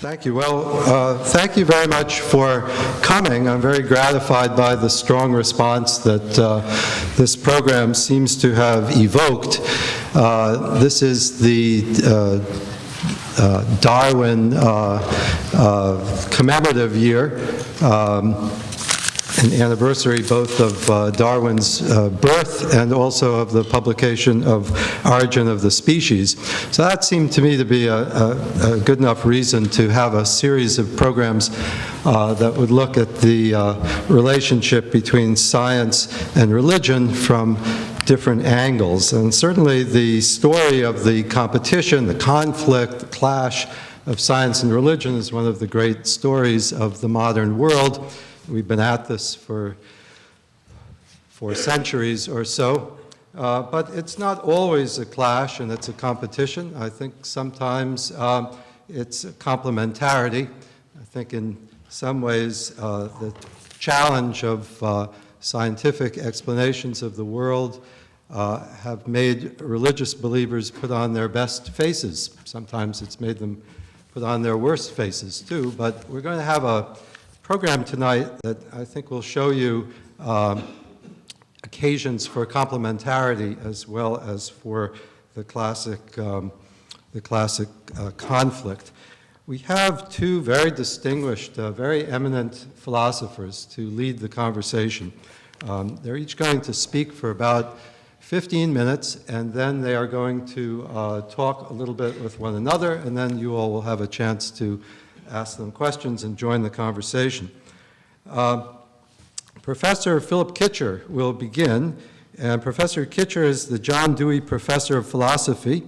Thank you. Well, thank you very much for coming. I'm very gratified by the strong response that this program seems to have evoked. This is the Darwin commemorative year, an anniversary both of Darwin's birth and also of the publication of Origin of the Species. So that seemed to me to be a good enough reason to have a series of programs that would look at the relationship between science and religion from different angles. And certainly the story of the competition, the conflict, the clash of science and religion is one of the great stories of the modern world. We've been at this for centuries or so, but it's not always a clash and it's a competition. I think sometimes it's a complementarity. I think in some ways the challenge of scientific explanations of the world have made religious believers put on their best faces. Sometimes it's made them put on their worst faces too, but we're going to have a program tonight that I think will show you occasions for complementarity as well as for the classic conflict. We have two very distinguished, very eminent philosophers to lead the conversation. They're each going to speak for about 15 minutes, and then they are going to talk a little bit with one another, and then you all will have a chance to ask them questions and join the conversation. Professor Philip Kitcher will begin, and Professor Kitcher is the John Dewey Professor of Philosophy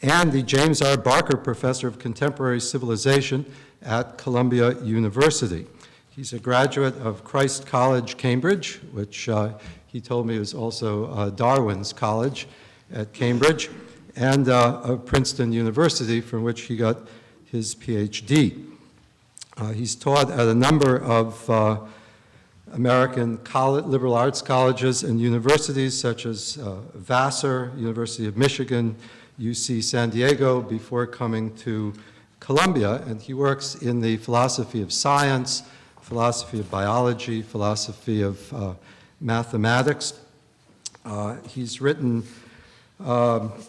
and the James R. Barker Professor of Contemporary Civilization at Columbia University. He's a graduate of Christ College, Cambridge, which he told me is also Darwin's college at Cambridge, and of Princeton University, from which he got his PhD. He's taught at a number of American liberal arts colleges and universities such as Vassar, University of Michigan, UC San Diego, before coming to Columbia. And he works in the philosophy of science, philosophy of biology, philosophy of mathematics. He's written about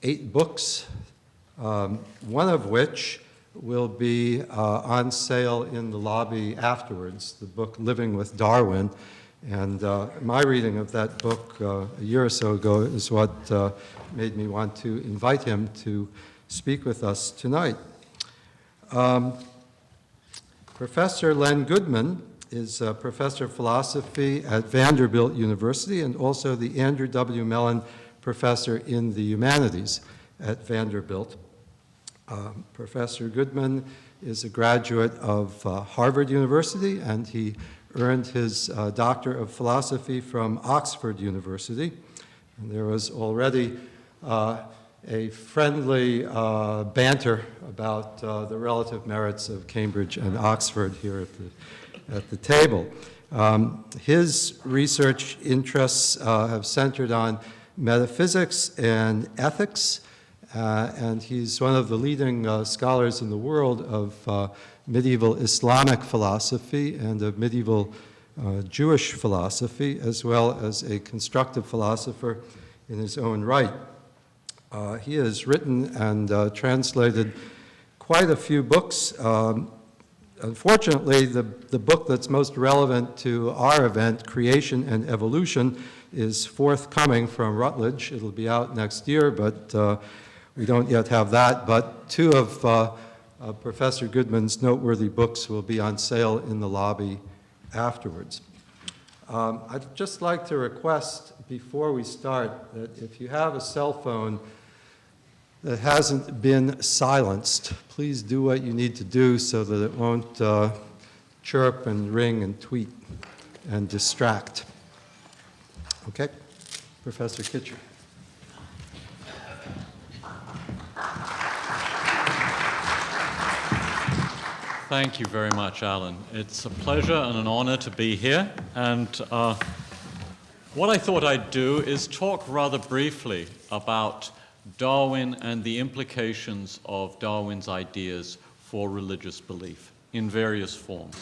8 books, one of which will be on sale in the lobby afterwards, the book Living with Darwin. And my reading of that book a year or so ago is what made me want to invite him to speak with us tonight. Professor Len Goodman is a professor of philosophy at Vanderbilt University and also the Andrew W. Mellon Professor in the Humanities at Vanderbilt. Professor Goodman is a graduate of Harvard University, and he earned his Doctor of Philosophy from Oxford University. And there was already a friendly banter about the relative merits of Cambridge and Oxford here at the table. His research interests have centered on metaphysics and ethics, and he's one of the leading scholars in the world of medieval Islamic philosophy and of medieval Jewish philosophy, as well as a constructive philosopher in his own right. He has written and translated quite a few books. Unfortunately, the book that's most relevant to our event, Creation and Evolution, is forthcoming from Routledge. It'll be out next year, but we don't yet have that. But 2 of Professor Goodman's noteworthy books will be on sale in the lobby afterwards. I'd just like to request before we start that if you have a cell phone that hasn't been silenced, please do what you need to do so that it won't chirp and ring and tweet and distract. Okay? Professor Kitcher. Thank you very much, Alan. It's a pleasure and an honor to be here. And what I thought I'd do is talk rather briefly about Darwin and the implications of Darwin's ideas for religious belief in various forms.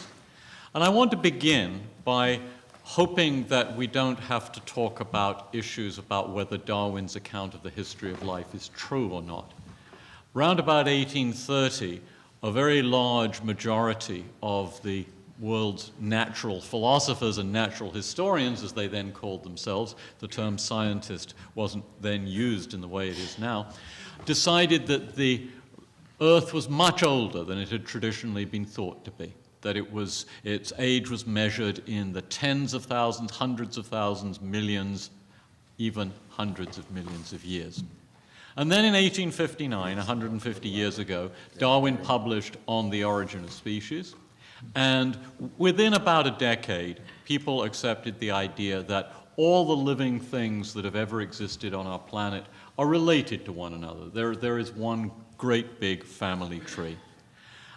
And I want to begin by hoping that we don't have to talk about issues about whether Darwin's account of the history of life is true or not. Round about 1830, a very large majority of the world's natural philosophers and natural historians, as they then called themselves, the term scientist wasn't then used in the way it is now, decided that the Earth was much older than it had traditionally been thought to be, that its age was measured in the tens of thousands, hundreds of thousands, millions, even hundreds of millions of years. And then in 1859, 150 years ago, Darwin published On the Origin of Species. And within about a decade, people accepted the idea that all the living things that have ever existed on our planet are related to one another. There is one great big family tree.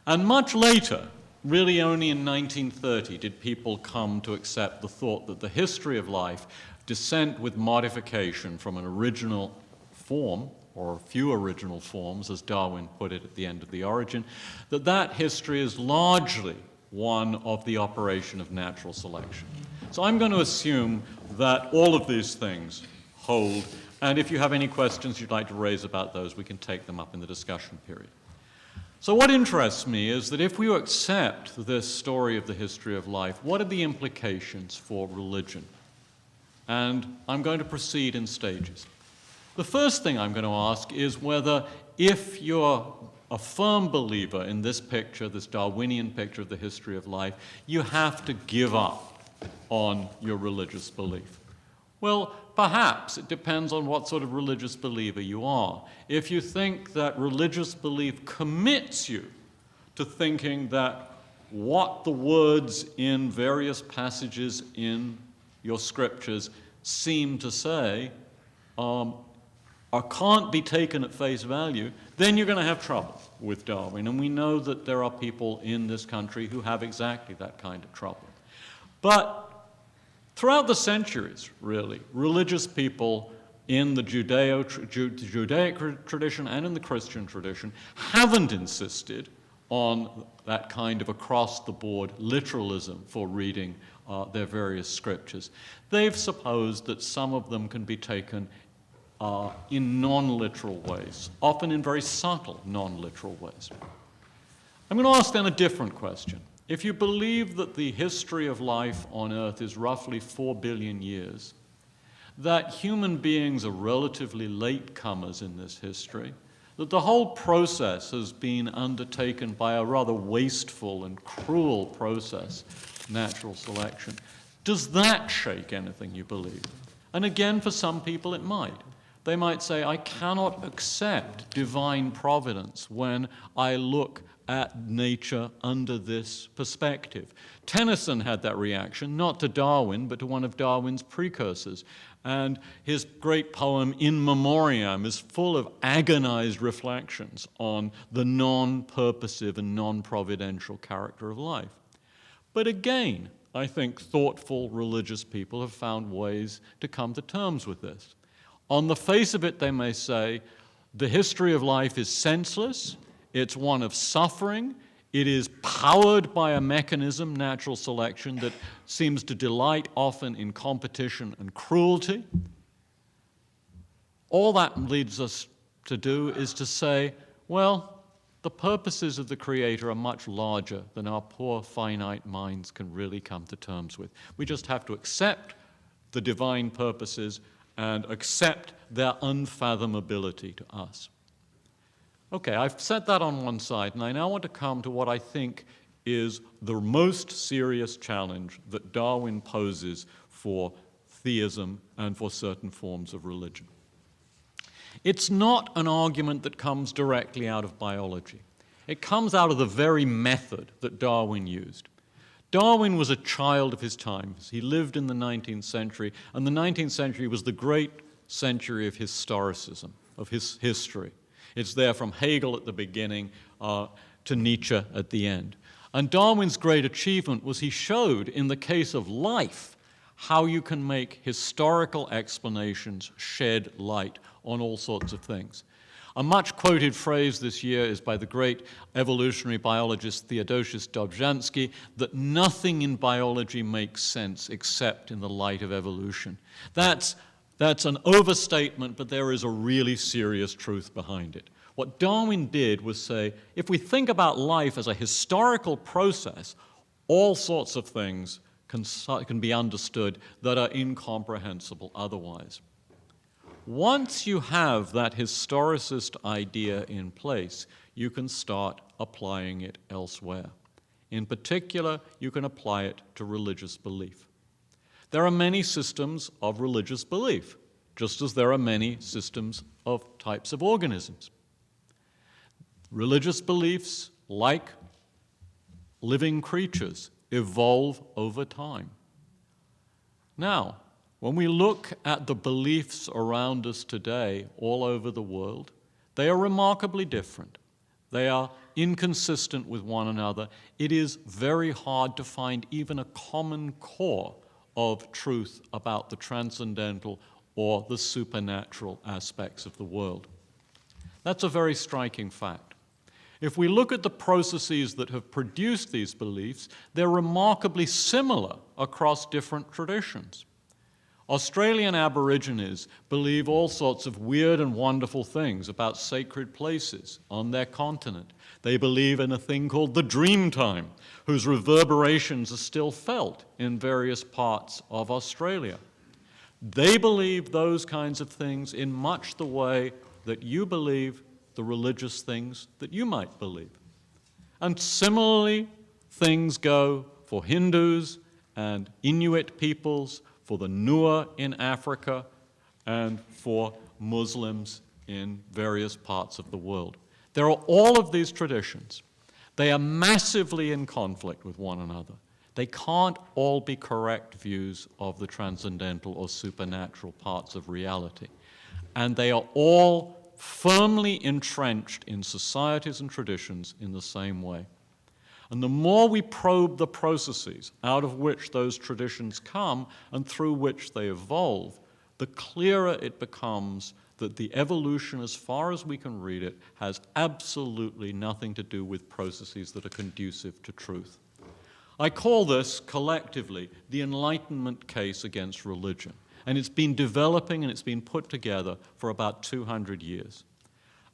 And much later, really only in 1930, did people come to accept the thought that the history of life, descent with modification from an original form, or a few original forms, as Darwin put it at the end of The Origin, that history is largely one of the operation of natural selection. So I'm going to assume that all of these things hold, and if you have any questions you'd like to raise about those, we can take them up in the discussion period. So what interests me is that if we accept this story of the history of life, what are the implications for religion? And I'm going to proceed in stages. The first thing I'm going to ask is whether, if you're a firm believer in this picture, this Darwinian picture of the history of life, you have to give up on your religious belief. Well, perhaps it depends on what sort of religious believer you are. If you think that religious belief commits you to thinking that what the words in various passages in your scriptures seem to say or can't be taken at face value, then you're going to have trouble with Darwin. And we know that there are people in this country who have exactly that kind of trouble. But throughout the centuries, really, religious people in the Judaic tradition and in the Christian tradition haven't insisted on that kind of across-the-board literalism for reading their various scriptures. They've supposed that some of them can be taken in non-literal ways, often in very subtle non-literal ways. I'm going to ask then a different question. If you believe that the history of life on Earth is roughly 4 billion years, that human beings are relatively latecomers in this history, that the whole process has been undertaken by a rather wasteful and cruel process, natural selection, does that shake anything you believe? And again, for some people it might. They might say, I cannot accept divine providence when I look at nature under this perspective. Tennyson had that reaction, not to Darwin, but to one of Darwin's precursors. And his great poem, In Memoriam, is full of agonized reflections on the non-purposive and non-providential character of life. But again, I think thoughtful religious people have found ways to come to terms with this. On the face of it, they may say, the history of life is senseless, it's one of suffering, it is powered by a mechanism, natural selection, that seems to delight often in competition and cruelty. All that leads us to do is to say, well, the purposes of the Creator are much larger than our poor finite minds can really come to terms with. We just have to accept the divine purposes and accept their unfathomability to us. Okay, I've set that on one side, and I now want to come to what I think is the most serious challenge that Darwin poses for theism and for certain forms of religion. It's not an argument that comes directly out of biology. It comes out of the very method that Darwin used. Darwin was a child of his times. He lived in the 19th century, and the 19th century was the great century of historicism, of his history. It's there from Hegel at the beginning to Nietzsche at the end. And Darwin's great achievement was he showed, in the case of life, how you can make historical explanations shed light on all sorts of things. A much quoted phrase this year is by the great evolutionary biologist Theodosius Dobzhansky, that nothing in biology makes sense except in the light of evolution. That's an overstatement, but there is a really serious truth behind it. What Darwin did was say, if we think about life as a historical process, all sorts of things can be understood that are incomprehensible otherwise. Once you have that historicist idea in place, you can start applying it elsewhere. In particular, you can apply it to religious belief. There are many systems of religious belief, just as there are many systems of types of organisms. Religious beliefs, like living creatures, evolve over time. Now, when we look at the beliefs around us today, all over the world, they are remarkably different. They are inconsistent with one another. It is very hard to find even a common core of truth about the transcendental or the supernatural aspects of the world. That's a very striking fact. If we look at the processes that have produced these beliefs, they're remarkably similar across different traditions. Australian Aborigines believe all sorts of weird and wonderful things about sacred places on their continent. They believe in a thing called the Dreamtime, whose reverberations are still felt in various parts of Australia. They believe those kinds of things in much the way that you believe the religious things that you might believe. And similarly, things go for Hindus and Inuit peoples, for the Nuer in Africa, and for Muslims in various parts of the world. There are all of these traditions. They are massively in conflict with one another. They can't all be correct views of the transcendental or supernatural parts of reality. And they are all firmly entrenched in societies and traditions in the same way. And the more we probe the processes out of which those traditions come and through which they evolve, the clearer it becomes that the evolution, as far as we can read it, has absolutely nothing to do with processes that are conducive to truth. I call this, collectively, the Enlightenment case against religion. And it's been developing and it's been put together for about 200 years.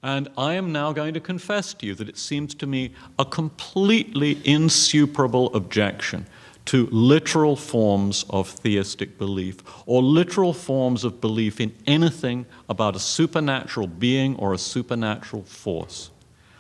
And I am now going to confess to you that it seems to me a completely insuperable objection to literal forms of theistic belief or literal forms of belief in anything about a supernatural being or a supernatural force.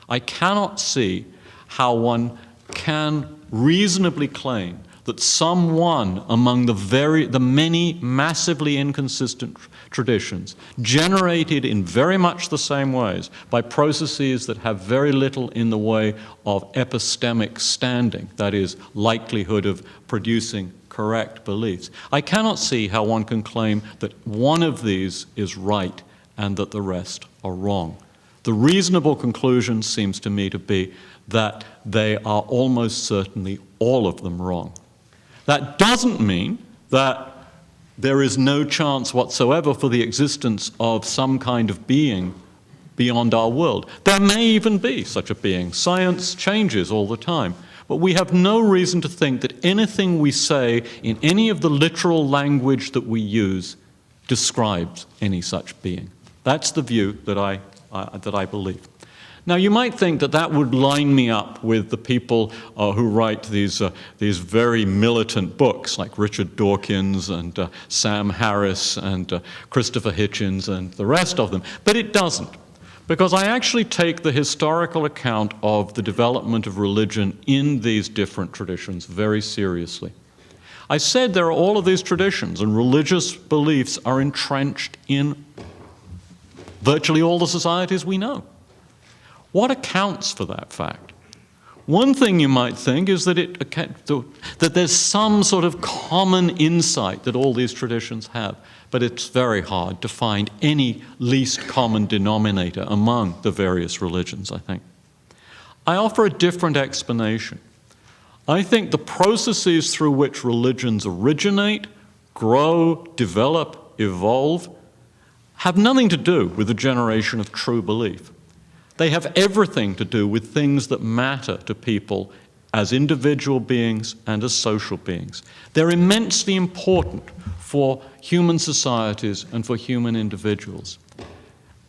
I cannot see how one can reasonably claim that someone among the many massively inconsistent traditions, generated in very much the same ways by processes that have very little in the way of epistemic standing, that is, likelihood of producing correct beliefs. I cannot see how one can claim that one of these is right and that the rest are wrong. The reasonable conclusion seems to me to be that they are almost certainly all of them wrong. That doesn't mean that there is no chance whatsoever for the existence of some kind of being beyond our world. There may even be such a being. Science changes all the time. But we have no reason to think that anything we say in any of the literal language that we use describes any such being. That's the view that I believe. Now, you might think that that would line me up with the people who write these very militant books, like Richard Dawkins and Sam Harris and Christopher Hitchens and the rest of them. But it doesn't, because I actually take the historical account of the development of religion in these different traditions very seriously. I said there are all of these traditions, and religious beliefs are entrenched in virtually all the societies we know. What accounts for that fact? One thing you might think is that there's some sort of common insight that all these traditions have, but it's very hard to find any least common denominator among the various religions, I think. I offer a different explanation. I think the processes through which religions originate, grow, develop, evolve, have nothing to do with the generation of true belief. They have everything to do with things that matter to people as individual beings and as social beings. They're immensely important for human societies and for human individuals.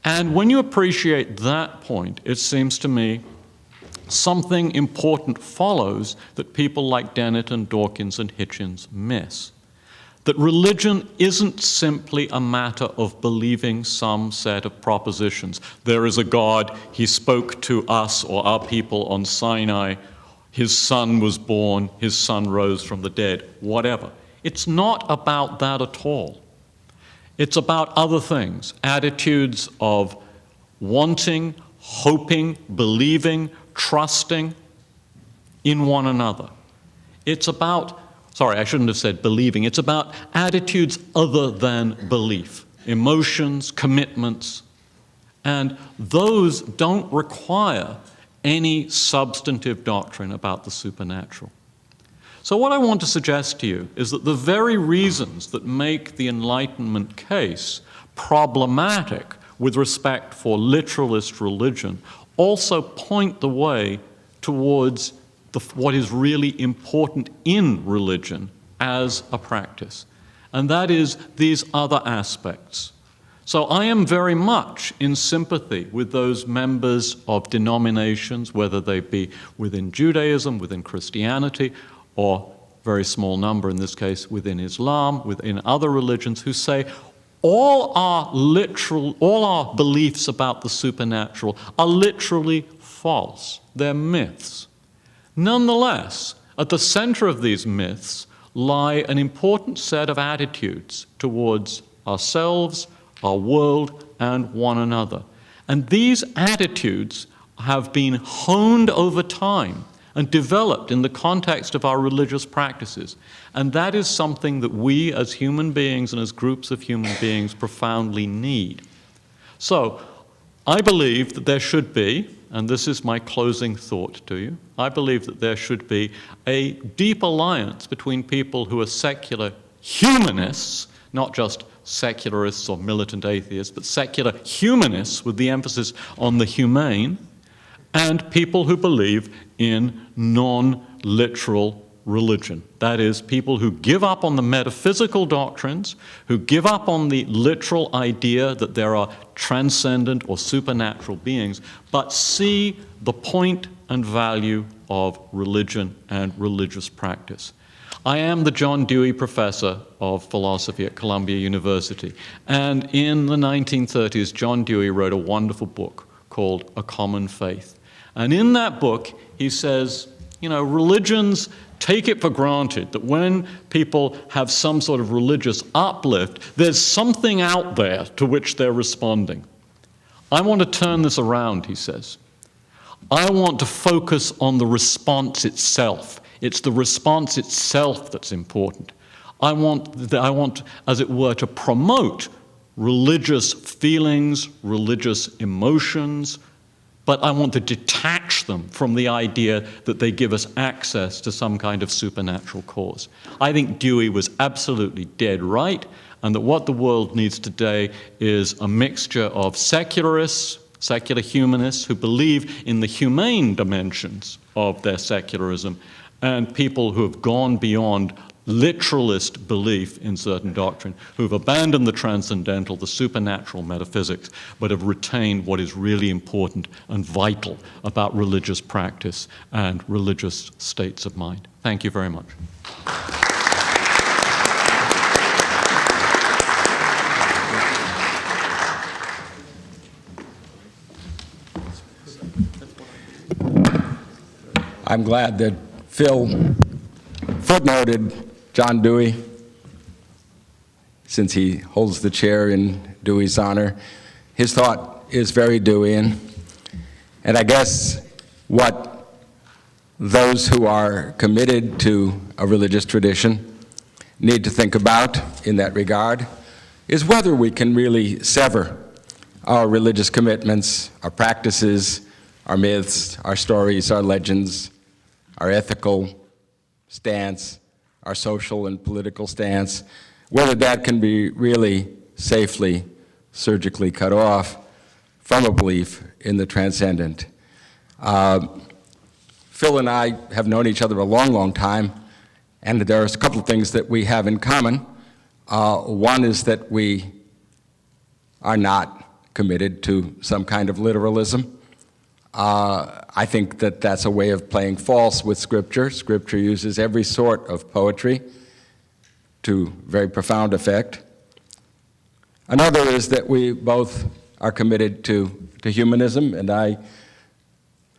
And when you appreciate that point, it seems to me something important follows that people like Dennett and Dawkins and Hitchens miss. That religion isn't simply a matter of believing some set of propositions. There is a God, he spoke to us or our people on Sinai, his son was born, his son rose from the dead, whatever. It's not about that at all. It's about other things, attitudes of wanting, hoping, believing, trusting in one another. It's about, sorry, I shouldn't have said believing, it's about attitudes other than belief, emotions, commitments, and those don't require any substantive doctrine about the supernatural. So what I want to suggest to you is that the very reasons that make the Enlightenment case problematic with respect for literalist religion also point the way towards what is really important in religion as a practice, and that is these other aspects. So I am very much in sympathy with those members of denominations, whether they be within Judaism, within Christianity, or very small number in this case within Islam, within other religions, who say all our beliefs about the supernatural are literally false. They're myths. Nonetheless, at the center of these myths lie an important set of attitudes towards ourselves, our world, and one another. And these attitudes have been honed over time and developed in the context of our religious practices. And that is something that we as human beings and as groups of human beings profoundly need. So I believe that there should be, and this is my closing thought to you, I believe that there should be a deep alliance between people who are secular humanists, not just secularists or militant atheists, but secular humanists with the emphasis on the humane, and people who believe in non-literal religion. That is, people who give up on the metaphysical doctrines, who give up on the literal idea that there are transcendent or supernatural beings, but see the point and value of religion and religious practice. I am the John Dewey Professor of Philosophy at Columbia University, and in the 1930s, John Dewey wrote a wonderful book called A Common Faith. And in that book, he says, religions take it for granted that when people have some sort of religious uplift, there's something out there to which they're responding. I want to turn this around, he says. I want to focus on the response itself. It's the response itself that's important. I want, as it were, to promote religious feelings, religious emotions, but I want to detach them from the idea that they give us access to some kind of supernatural cause. I think Dewey was absolutely dead right, and that what the world needs today is a mixture of secularists, secular humanists who believe in the humane dimensions of their secularism, and people who have gone beyond literalist belief in certain doctrine, who've abandoned the transcendental, the supernatural metaphysics, but have retained what is really important and vital about religious practice and religious states of mind. Thank you very much. I'm glad that Phil footnoted John Dewey, since he holds the chair in Dewey's honor. His thought is very Deweyan, and I guess what those who are committed to a religious tradition need to think about in that regard is whether we can really sever our religious commitments, our practices, our myths, our stories, our legends, our ethical stance, our social and political stance, whether that can be really safely surgically cut off from a belief in the transcendent. Phil and I have known each other a long, long time, and there are a couple of things that we have in common. One is that we are not committed to some kind of literalism. I think that that's a way of playing false with Scripture. Scripture uses every sort of poetry to very profound effect. Another is that we both are committed to humanism, and I,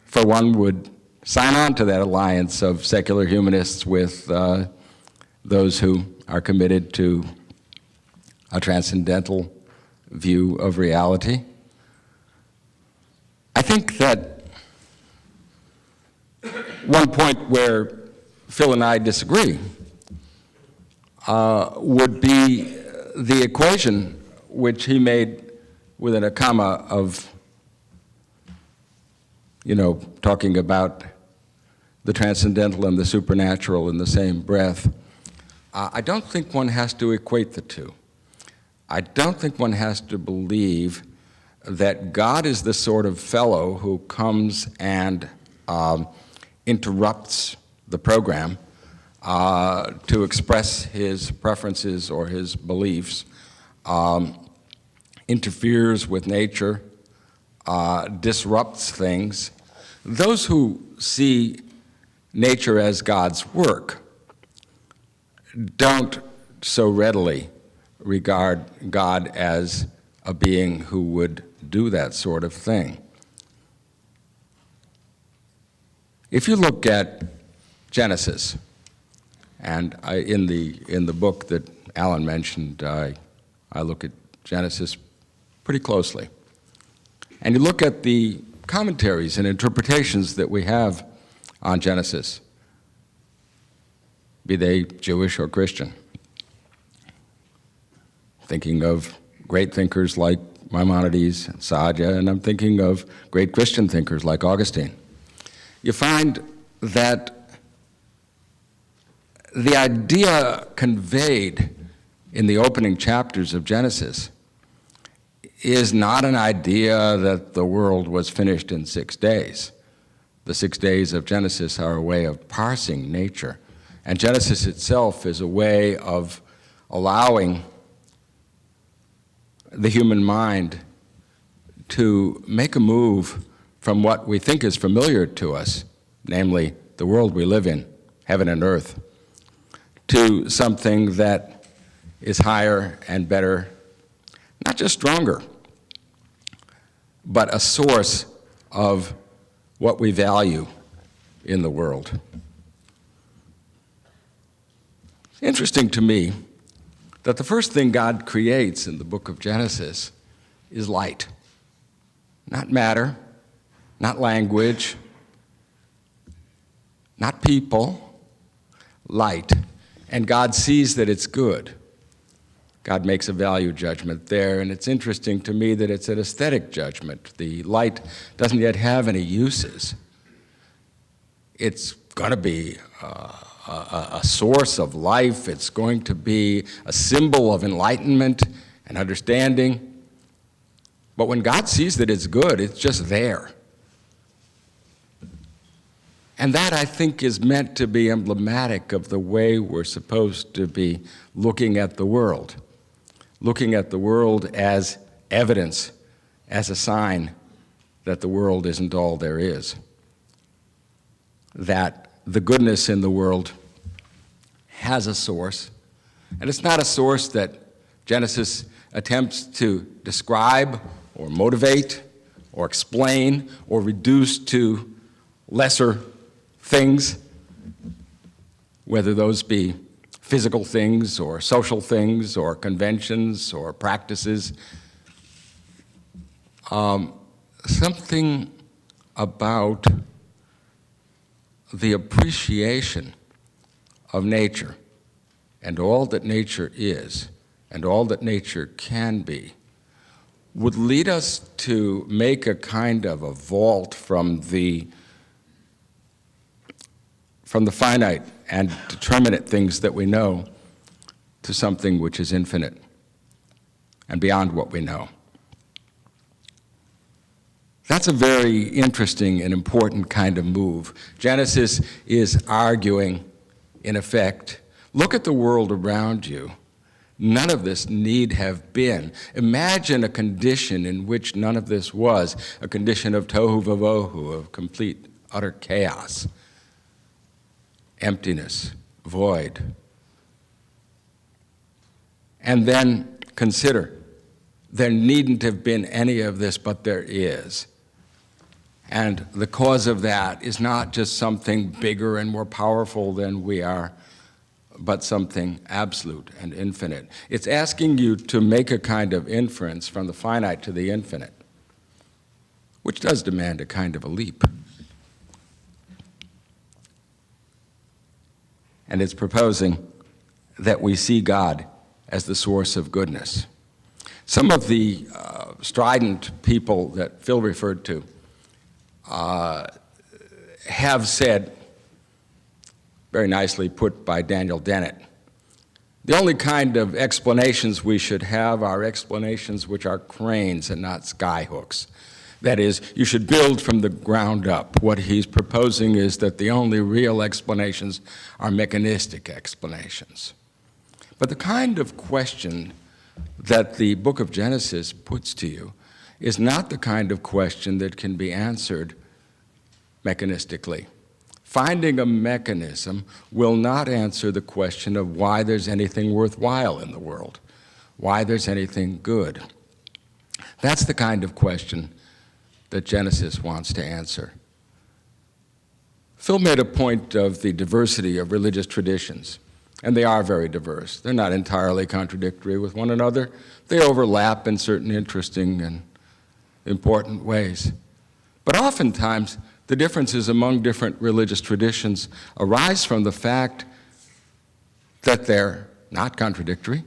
for one, would sign on to that alliance of secular humanists with those who are committed to a transcendental view of reality. I think that one point where Phil and I disagree would be the equation which he made within a comma of, talking about the transcendental and the supernatural in the same breath. I don't think one has to equate the two. I don't think one has to believe that God is the sort of fellow who comes and interrupts the program to express his preferences or his beliefs, interferes with nature, disrupts things. Those who see nature as God's work don't so readily regard God as a being who would do that sort of thing. If you look at Genesis, and in the book that Alan mentioned, I look at Genesis pretty closely, and you look at the commentaries and interpretations that we have on Genesis, be they Jewish or Christian, thinking of great thinkers like Maimonides and Sadja, and I'm thinking of great Christian thinkers like Augustine. You find that the idea conveyed in the opening chapters of Genesis is not an idea that the world was finished in 6 days. The 6 days of Genesis are a way of parsing nature, and Genesis itself is a way of allowing the human mind to make a move from what we think is familiar to us, namely the world we live in, heaven and earth, to something that is higher and better, not just stronger, but a source of what we value in the world. It's interesting to me that the first thing God creates in the book of Genesis is light. Not matter, not language, not people, light. And God sees that it's good. God makes a value judgment there, and it's interesting to me that it's an aesthetic judgment. The light doesn't yet have any uses. It's going to be a source of life. It's going to be a symbol of enlightenment and understanding. But when God sees that it's good, it's just there. And that, I think, is meant to be emblematic of the way we're supposed to be looking at the world as evidence, as a sign that the world isn't all there is, that the goodness in the world has a source, and it's not a source that Genesis attempts to describe or motivate or explain or reduce to lesser things, whether those be physical things or social things or conventions or practices. Something about the appreciation of nature and all that nature is and all that nature can be would lead us to make a kind of a vault from the finite and determinate things that we know to something which is infinite and beyond what we know. That's a very interesting and important kind of move. Genesis is arguing, in effect, look at the world around you. None of this need have been. Imagine a condition in which none of this was, a condition of tohu vavohu, of complete, utter chaos, emptiness, void. And then consider, there needn't have been any of this, but there is. And the cause of that is not just something bigger and more powerful than we are, but something absolute and infinite. It's asking you to make a kind of inference from the finite to the infinite, which does demand a kind of a leap. And it's proposing that we see God as the source of goodness. Some of the strident people that Phil referred to have said, very nicely put by Daniel Dennett, the only kind of explanations we should have are explanations which are cranes and not skyhooks. That is, you should build from the ground up. What he's proposing is that the only real explanations are mechanistic explanations. But the kind of question that the book of Genesis puts to you is not the kind of question that can be answered mechanistically. Finding a mechanism will not answer the question of why there's anything worthwhile in the world, why there's anything good. That's the kind of question that Genesis wants to answer. Phil made a point of the diversity of religious traditions, and they are very diverse. They're not entirely contradictory with one another. They overlap in certain interesting and important ways. But oftentimes, the differences among different religious traditions arise from the fact that they're not contradictory,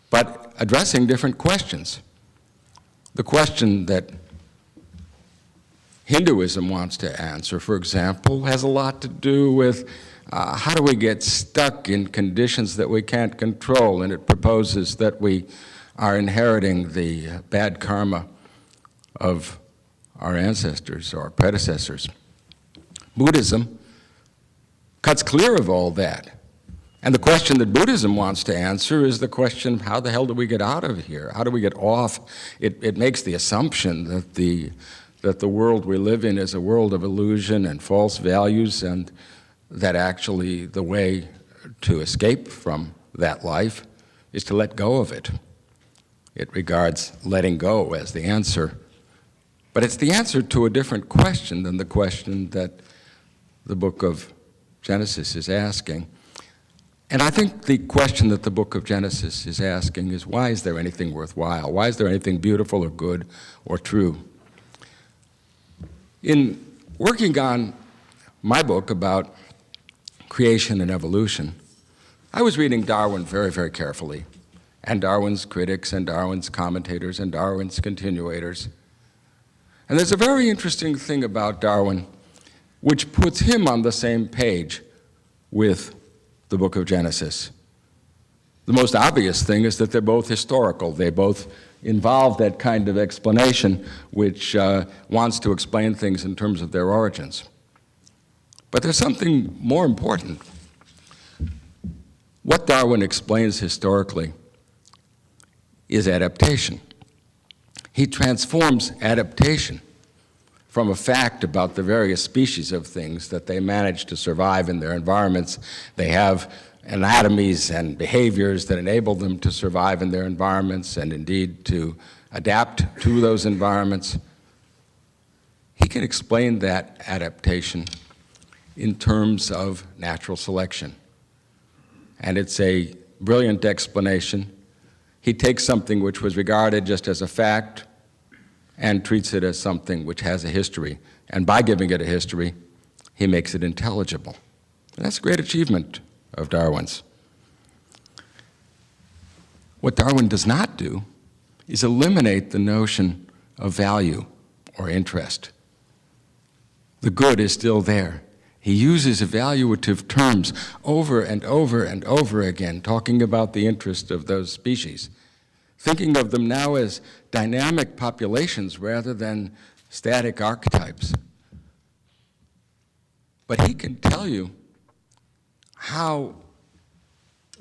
but addressing different questions. The question that Hinduism wants to answer, for example, has a lot to do with how do we get stuck in conditions that we can't control, and it proposes that we are inheriting the bad karma of our ancestors or predecessors. Buddhism cuts clear of all that. And the question that Buddhism wants to answer is the question, how the hell do we get out of here? How do we get off? It makes the assumption that the world we live in is a world of illusion and false values, and that actually the way to escape from that life is to let go of it. It regards letting go as the answer. But it's the answer to a different question than the question that the book of Genesis is asking. And I think the question that the book of Genesis is asking is, why is there anything worthwhile? Why is there anything beautiful or good or true? In working on my book about creation and evolution, I was reading Darwin very, very carefully, and Darwin's critics and Darwin's commentators and Darwin's continuators. And there's a very interesting thing about Darwin which puts him on the same page with the book of Genesis. The most obvious thing is that they're both historical. They both involve that kind of explanation which wants to explain things in terms of their origins. But there's something more important. What Darwin explains historically is adaptation. He transforms adaptation from a fact about the various species of things that they manage to survive in their environments. They have anatomies and behaviors that enable them to survive in their environments and indeed to adapt to those environments. He can explain that adaptation in terms of natural selection. And it's a brilliant explanation. He takes something which was regarded just as a fact and treats it as something which has a history. And by giving it a history, he makes it intelligible. And that's a great achievement of Darwin's. What Darwin does not do is eliminate the notion of value or interest. The good is still there. He uses evaluative terms over and over and over again, talking about the interest of those species, thinking of them now as dynamic populations rather than static archetypes. But he can tell you how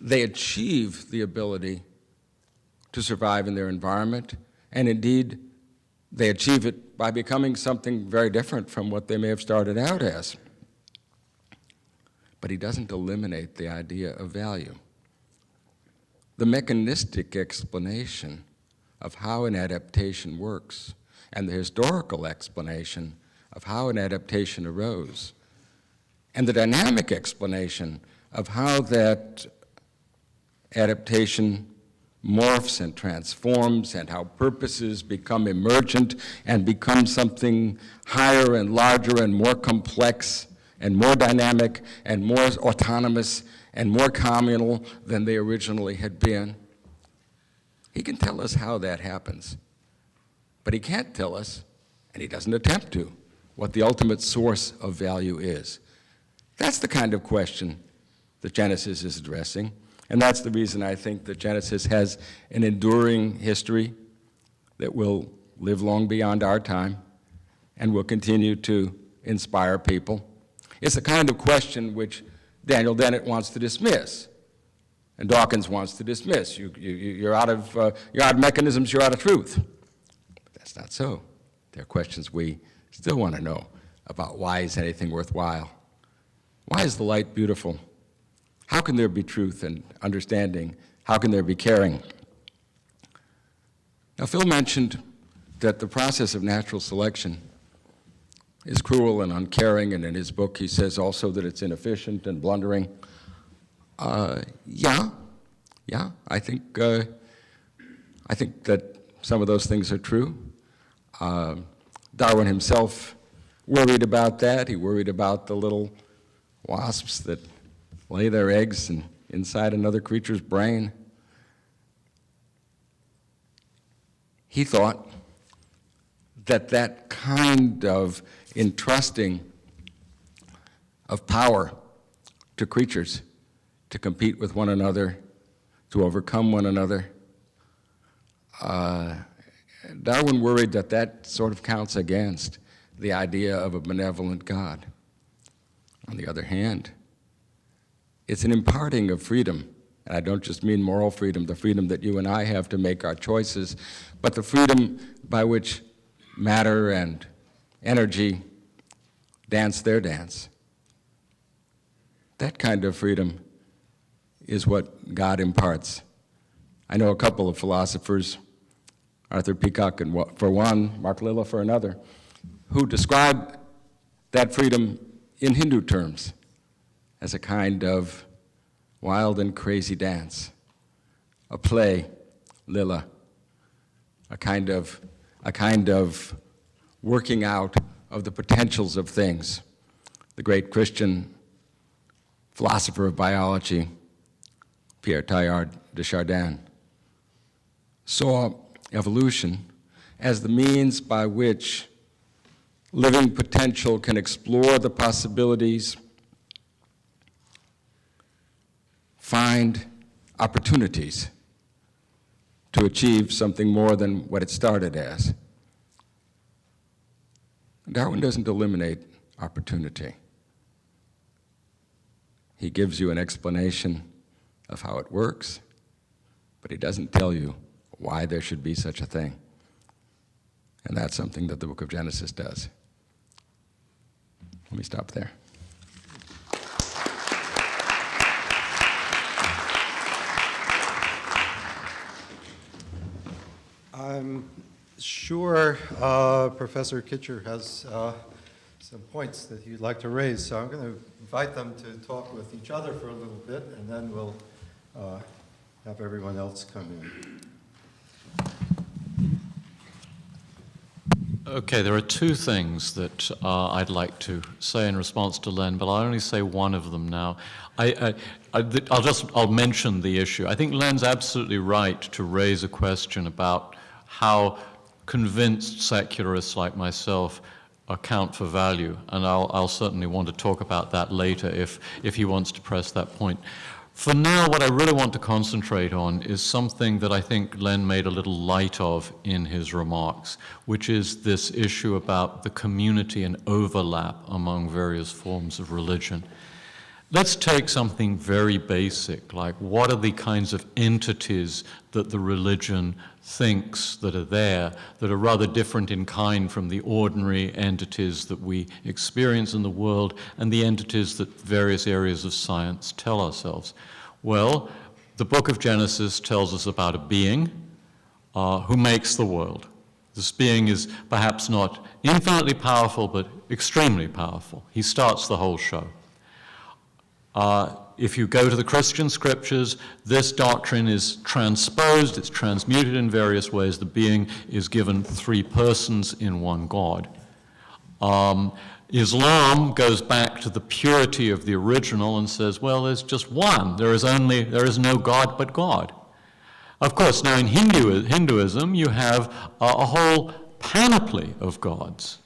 they achieve the ability to survive in their environment, and indeed, they achieve it by becoming something very different from what they may have started out as. But he doesn't eliminate the idea of value. The mechanistic explanation of how an adaptation works and the historical explanation of how an adaptation arose and the dynamic explanation of how that adaptation morphs and transforms and how purposes become emergent and become something higher and larger and more complex and more dynamic and more autonomous and more communal than they originally had been. He can tell us how that happens, but he can't tell us, and he doesn't attempt to, what the ultimate source of value is. That's the kind of question that Genesis is addressing, and that's the reason I think that Genesis has an enduring history that will live long beyond our time and will continue to inspire people. It's the kind of question which Daniel Dennett wants to dismiss, and Dawkins wants to dismiss. You're out of mechanisms, you're out of truth. But that's not so. There are questions we still want to know about why is anything worthwhile? Why is the light beautiful? How can there be truth and understanding? How can there be caring? Now, Phil mentioned that the process of natural selection is cruel and uncaring, and in his book he says also that it's inefficient and blundering. Yeah, I think that some of those things are true. Darwin himself worried about that. He worried about the little wasps that lay their eggs inside another creature's brain. He thought that that kind of entrusting of power to creatures to compete with one another, to overcome one another, Darwin worried that that sort of counts against the idea of a benevolent God. On the other hand, it's an imparting of freedom. And I don't just mean moral freedom, the freedom that you and I have to make our choices, but the freedom by which matter and energy dance their dance. That kind of freedom is what God imparts. I know a couple of philosophers, Arthur Peacock for one, Mark Lilla for another, who describe that freedom in Hindu terms as a kind of wild and crazy dance, a play, Lila, a kind of working out of the potentials of things. The great Christian philosopher of biology, Pierre Teilhard de Chardin, saw evolution as the means by which living potential can explore the possibilities, find opportunities to achieve something more than what it started as. Darwin doesn't eliminate opportunity. He gives you an explanation of how it works, but he doesn't tell you why there should be such a thing. And that's something that the book of Genesis does. Let me stop there. I'm sure Professor Kitcher has some points that you'd like to raise, so I'm going to invite them to talk with each other for a little bit, and then we'll have everyone else come in. Okay, there are two things that I'd like to say in response to Len, but I'll only say one of them now. I'll mention the issue. I think Len's absolutely right to raise a question about how convinced secularists like myself account for value, and I'll certainly want to talk about that later if he wants to press that point. For now, what I really want to concentrate on is something that I think Len made a little light of in his remarks, which is this issue about the community and overlap among various forms of religion. Let's take something very basic, like what are the kinds of entities that the religion thinks that are there, that are rather different in kind from the ordinary entities that we experience in the world and the entities that various areas of science tell ourselves. Well, the book of Genesis tells us about a being who makes the world. This being is perhaps not infinitely powerful, but extremely powerful. He starts the whole show. If you go to the Christian scriptures, this doctrine is transposed, it's transmuted in various ways. The being is given three persons in one God. Islam goes back to the purity of the original and says, well, there's just one. There is no God but God. Of course, now in Hinduism, you have a whole panoply of gods.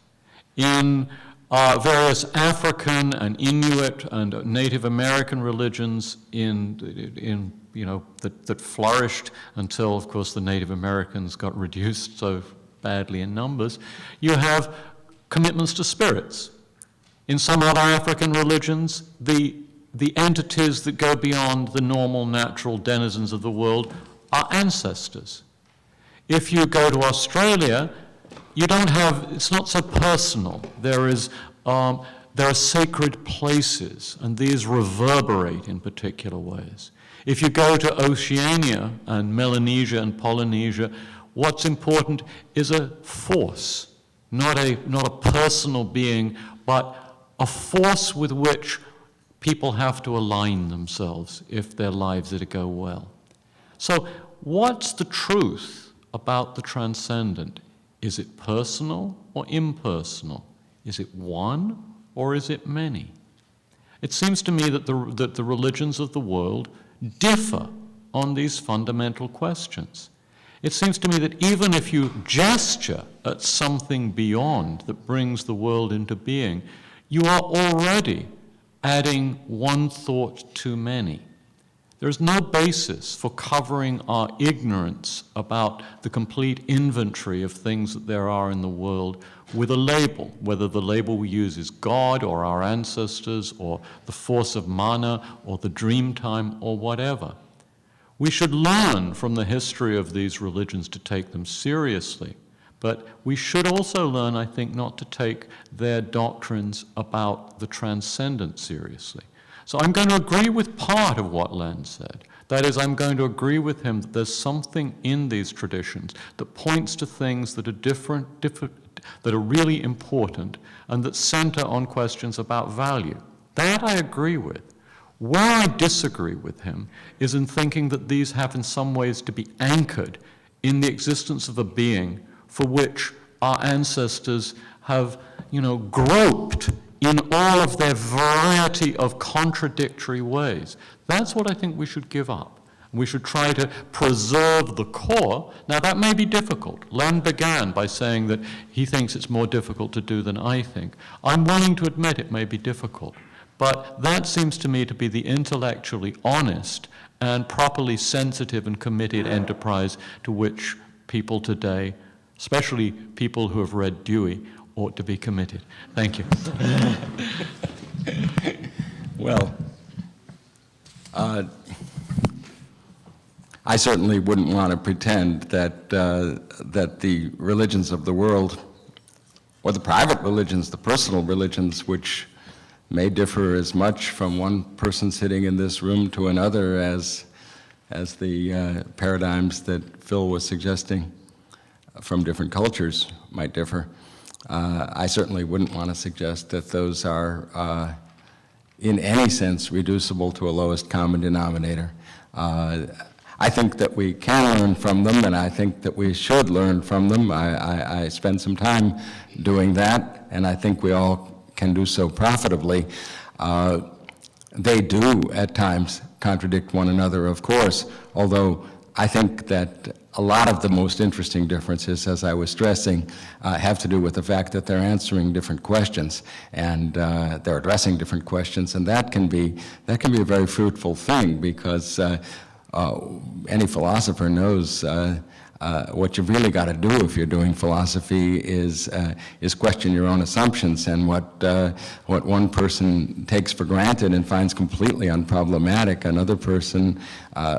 In various African and Inuit and Native American religions that flourished until, of course, the Native Americans got reduced so badly in numbers, you have commitments to spirits. In some other African religions, the entities that go beyond the normal natural denizens of the world are ancestors. If you go to Australia, it's not so personal. There are sacred places, and these reverberate in particular ways. If you go to Oceania and Melanesia and Polynesia, what's important is a force, not a personal being, but a force with which people have to align themselves if their lives are to go well. So what's the truth about the transcendent? Is it personal or impersonal? Is it one or is it many? It seems to me that the religions of the world differ on these fundamental questions. It seems to me that even if you gesture at something beyond that brings the world into being, you are already adding one thought too many. There is no basis for covering our ignorance about the complete inventory of things that there are in the world with a label, whether the label we use is God or our ancestors or the force of mana or the dream time or whatever. We should learn from the history of these religions to take them seriously, but we should also learn, I think, not to take their doctrines about the transcendent seriously. So I'm going to agree with part of what Len said. That is, I'm going to agree with him that there's something in these traditions that points to things that are different, that are really important, and that center on questions about value. That I agree with. Where I disagree with him is in thinking that these have in some ways to be anchored in the existence of a being for which our ancestors have, groped in all of their variety of contradictory ways. That's what I think we should give up. We should try to preserve the core. Now, that may be difficult. Len began by saying that he thinks it's more difficult to do than I think. I'm willing to admit it may be difficult. But that seems to me to be the intellectually honest and properly sensitive and committed enterprise to which people today, especially people who have read Dewey, ought to be committed. Thank you. Well, I certainly wouldn't want to pretend that the religions of the world, or the private religions, the personal religions, which may differ as much from one person sitting in this room to another as the paradigms that Phil was suggesting from different cultures might differ. I certainly wouldn't want to suggest that those are in any sense reducible to a lowest common denominator. I think that we can learn from them, and I think that we should learn from them. I spend some time doing that, and I think we all can do so profitably. They do at times contradict one another, of course, although I think that a lot of the most interesting differences, as I was stressing, have to do with the fact that they're answering different questions, and they're addressing different questions, and that can be a very fruitful thing, because any philosopher knows what you've really got to do if you're doing philosophy is question your own assumptions, and what one person takes for granted and finds completely unproblematic, another person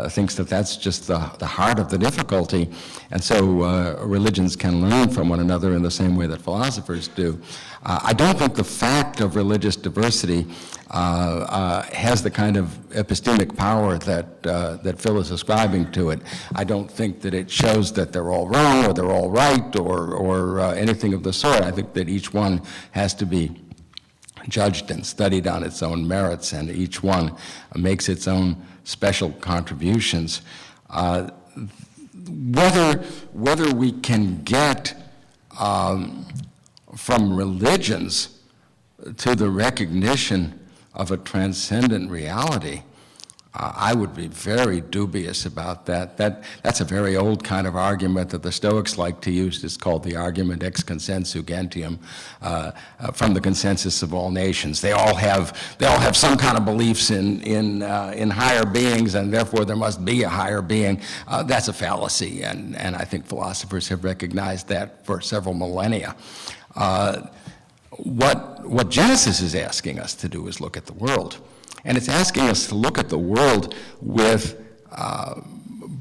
thinks that that's just the heart of the difficulty. And so religions can learn from one another in the same way that philosophers do. I don't think the fact of religious diversity has the kind of epistemic power that Phil is ascribing to it. I don't think that it shows that they're all wrong or they're all right or anything of the sort. I think that each one has to be judged and studied on its own merits, and each one makes its own special contributions. Whether we can get from religions to the recognition of a transcendent reality, I would be very dubious about that. That's a very old kind of argument that the Stoics like to use. It's called the argument ex consensu gentium, from the consensus of all nations. They all have some kind of beliefs in higher beings, and therefore there must be a higher being. That's a fallacy, and I think philosophers have recognized that for several millennia. What Genesis is asking us to do is look at the world. And it's asking us to look at the world with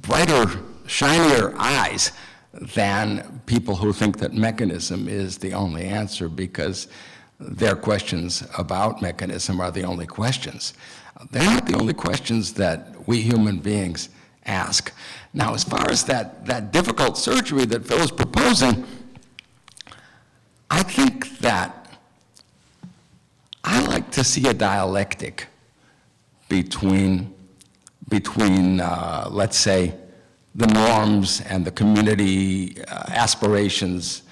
brighter, shinier eyes than people who think that mechanism is the only answer, because their questions about mechanism are the only questions. They're not the only questions that we human beings ask. Now, as far as that difficult surgery that Phil is proposing, I think that I like to see a dialectic between let's say, the norms and the community aspirations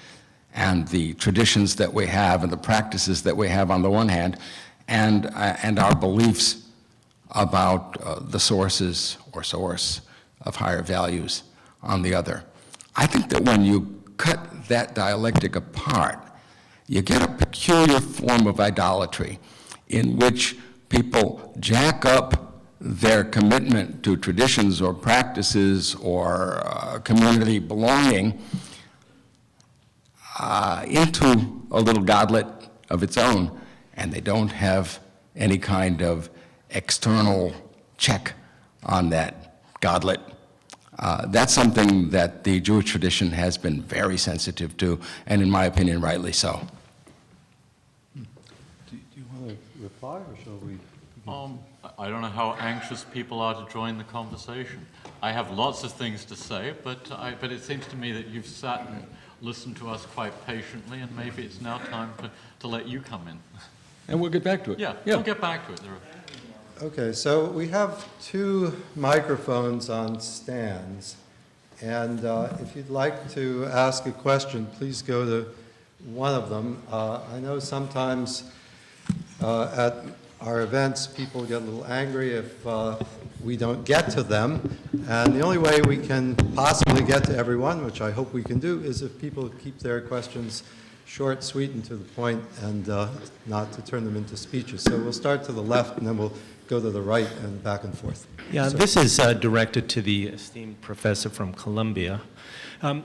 and the traditions that we have and the practices that we have on the one hand, and our beliefs about the sources or source of higher values on the other. I think that when you cut that dialectic apart, you get a peculiar form of idolatry in which people jack up their commitment to traditions or practices or community belonging into a little godlet of its own, and they don't have any kind of external check on that godlet. That's something that the Jewish tradition has been very sensitive to, and in my opinion, rightly so. Do you want to reply, or shall we? I don't know how anxious people are to join the conversation. I have lots of things to say, but it seems to me that you've sat and listened to us quite patiently, and maybe it's now time to let you come in. And we'll get back to it. Yeah, we'll get back to it. Okay, so we have 2 microphones on stands, and if you'd like to ask a question, please go to one of them. I know sometimes at our events people get a little angry if we don't get to them, and the only way we can possibly get to everyone, which I hope we can do, is if people keep their questions short, sweet, and to the point, and not to turn them into speeches. So we'll start to the left, and then we'll go to the right and back and forth. Yeah, So, this is directed to the esteemed professor from Columbia.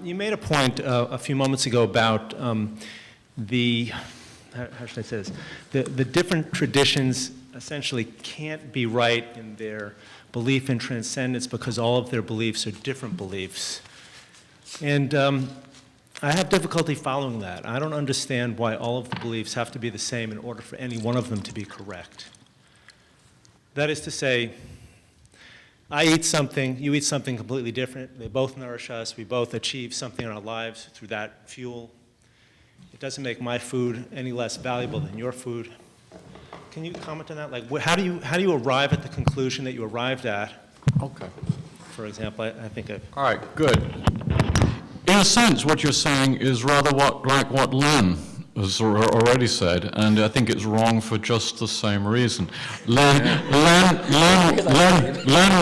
You made a point a few moments ago about how should I say this? The different traditions essentially can't be right in their belief in transcendence because all of their beliefs are different beliefs. And I have difficulty following that. I don't understand why all of the beliefs have to be the same in order for any one of them to be correct. That is to say, I eat something, you eat something completely different. They both nourish us. We both achieve something in our lives through that fuel. It doesn't make my food any less valuable than your food. Can you comment on that? Like, how do you arrive at the conclusion that you arrived at? Okay. For example, I think All right, good. In a sense, what you're saying is rather like what Len has already said, and I think it's wrong for just the same reason. Len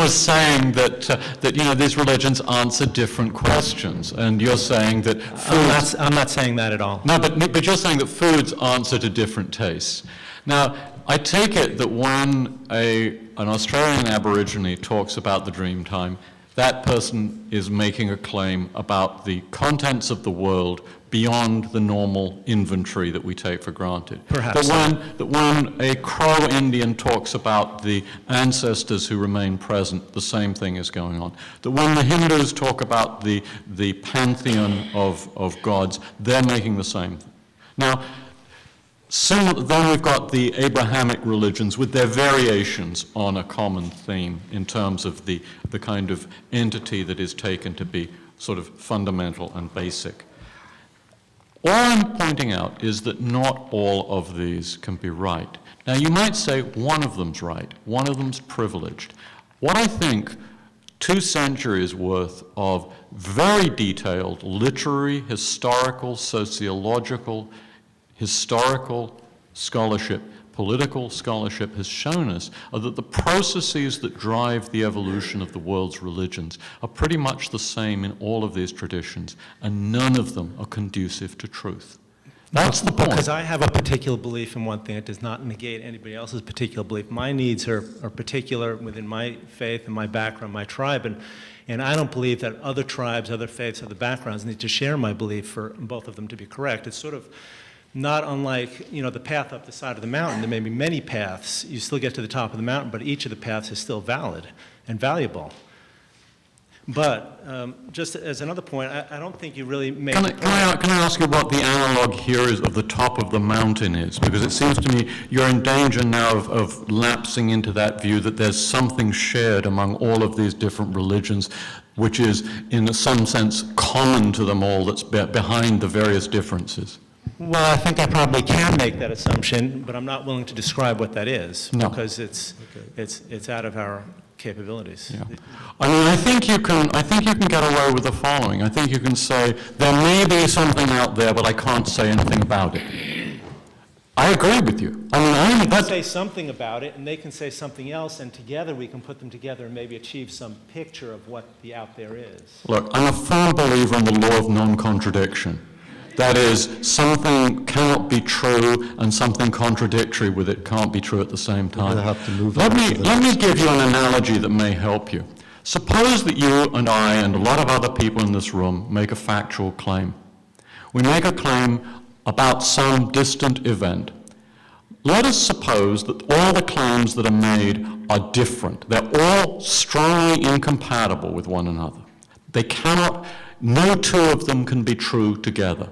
was saying that these religions answer different questions, and you're saying that foods... I'm not saying that at all. No, but you're saying that foods answer to different tastes. Now, I take it that when an Australian Aborigine talks about the dream time, that person is making a claim about the contents of the world beyond the normal inventory that we take for granted. Perhaps. That when a Crow Indian talks about the ancestors who remain present, the same thing is going on. That when the Hindus talk about the pantheon of gods, they're making the same thing. Now, then we've got the Abrahamic religions with their variations on a common theme in terms of the kind of entity that is taken to be sort of fundamental and basic. All I'm pointing out is that not all of these can be right. Now, you might say one of them's right, one of them's privileged. What I think 2 centuries worth of very detailed literary, historical, sociological, historical scholarship, political scholarship has shown us are that the processes that drive the evolution of the world's religions are pretty much the same in all of these traditions, and none of them are conducive to truth. That's the point. Because I have a particular belief in one thing, it does not negate anybody else's particular belief. My needs are particular within my faith and my background, my tribe, and I don't believe that other tribes, other faiths, other backgrounds need to share my belief for both of them to be correct. It's sort of not unlike, the path up the side of the mountain. There may be many paths. You still get to the top of the mountain, but each of the paths is still valid and valuable. But just as another point, I don't think you really make... Can I ask you what the analog here is of the top of the mountain is? Because it seems to me you're in danger now of lapsing into that view that there's something shared among all of these different religions, which is in some sense common to them all, that's behind the various differences. Well, I think I probably can make that assumption, but I'm not willing to describe what that is, because it's out of our capabilities. Yeah. I mean, I think you can get away with the following. I think you can say, there may be something out there, but I can't say anything about it. I agree with you. I mean, I can say something about it, and they can say something else, and together we can put them together and maybe achieve some picture of what the out there is. Look, I'm a firm believer in the law of non-contradiction. That is, something cannot be true and something contradictory with it can't be true at the same time. We're going to have to move Let on me to the next give you an analogy that may help you. Suppose that you and I and a lot of other people in this room make a factual claim. We make a claim about some distant event. Let us suppose that all the claims that are made are different. They're all strongly incompatible with one another. No 2 of them can be true together.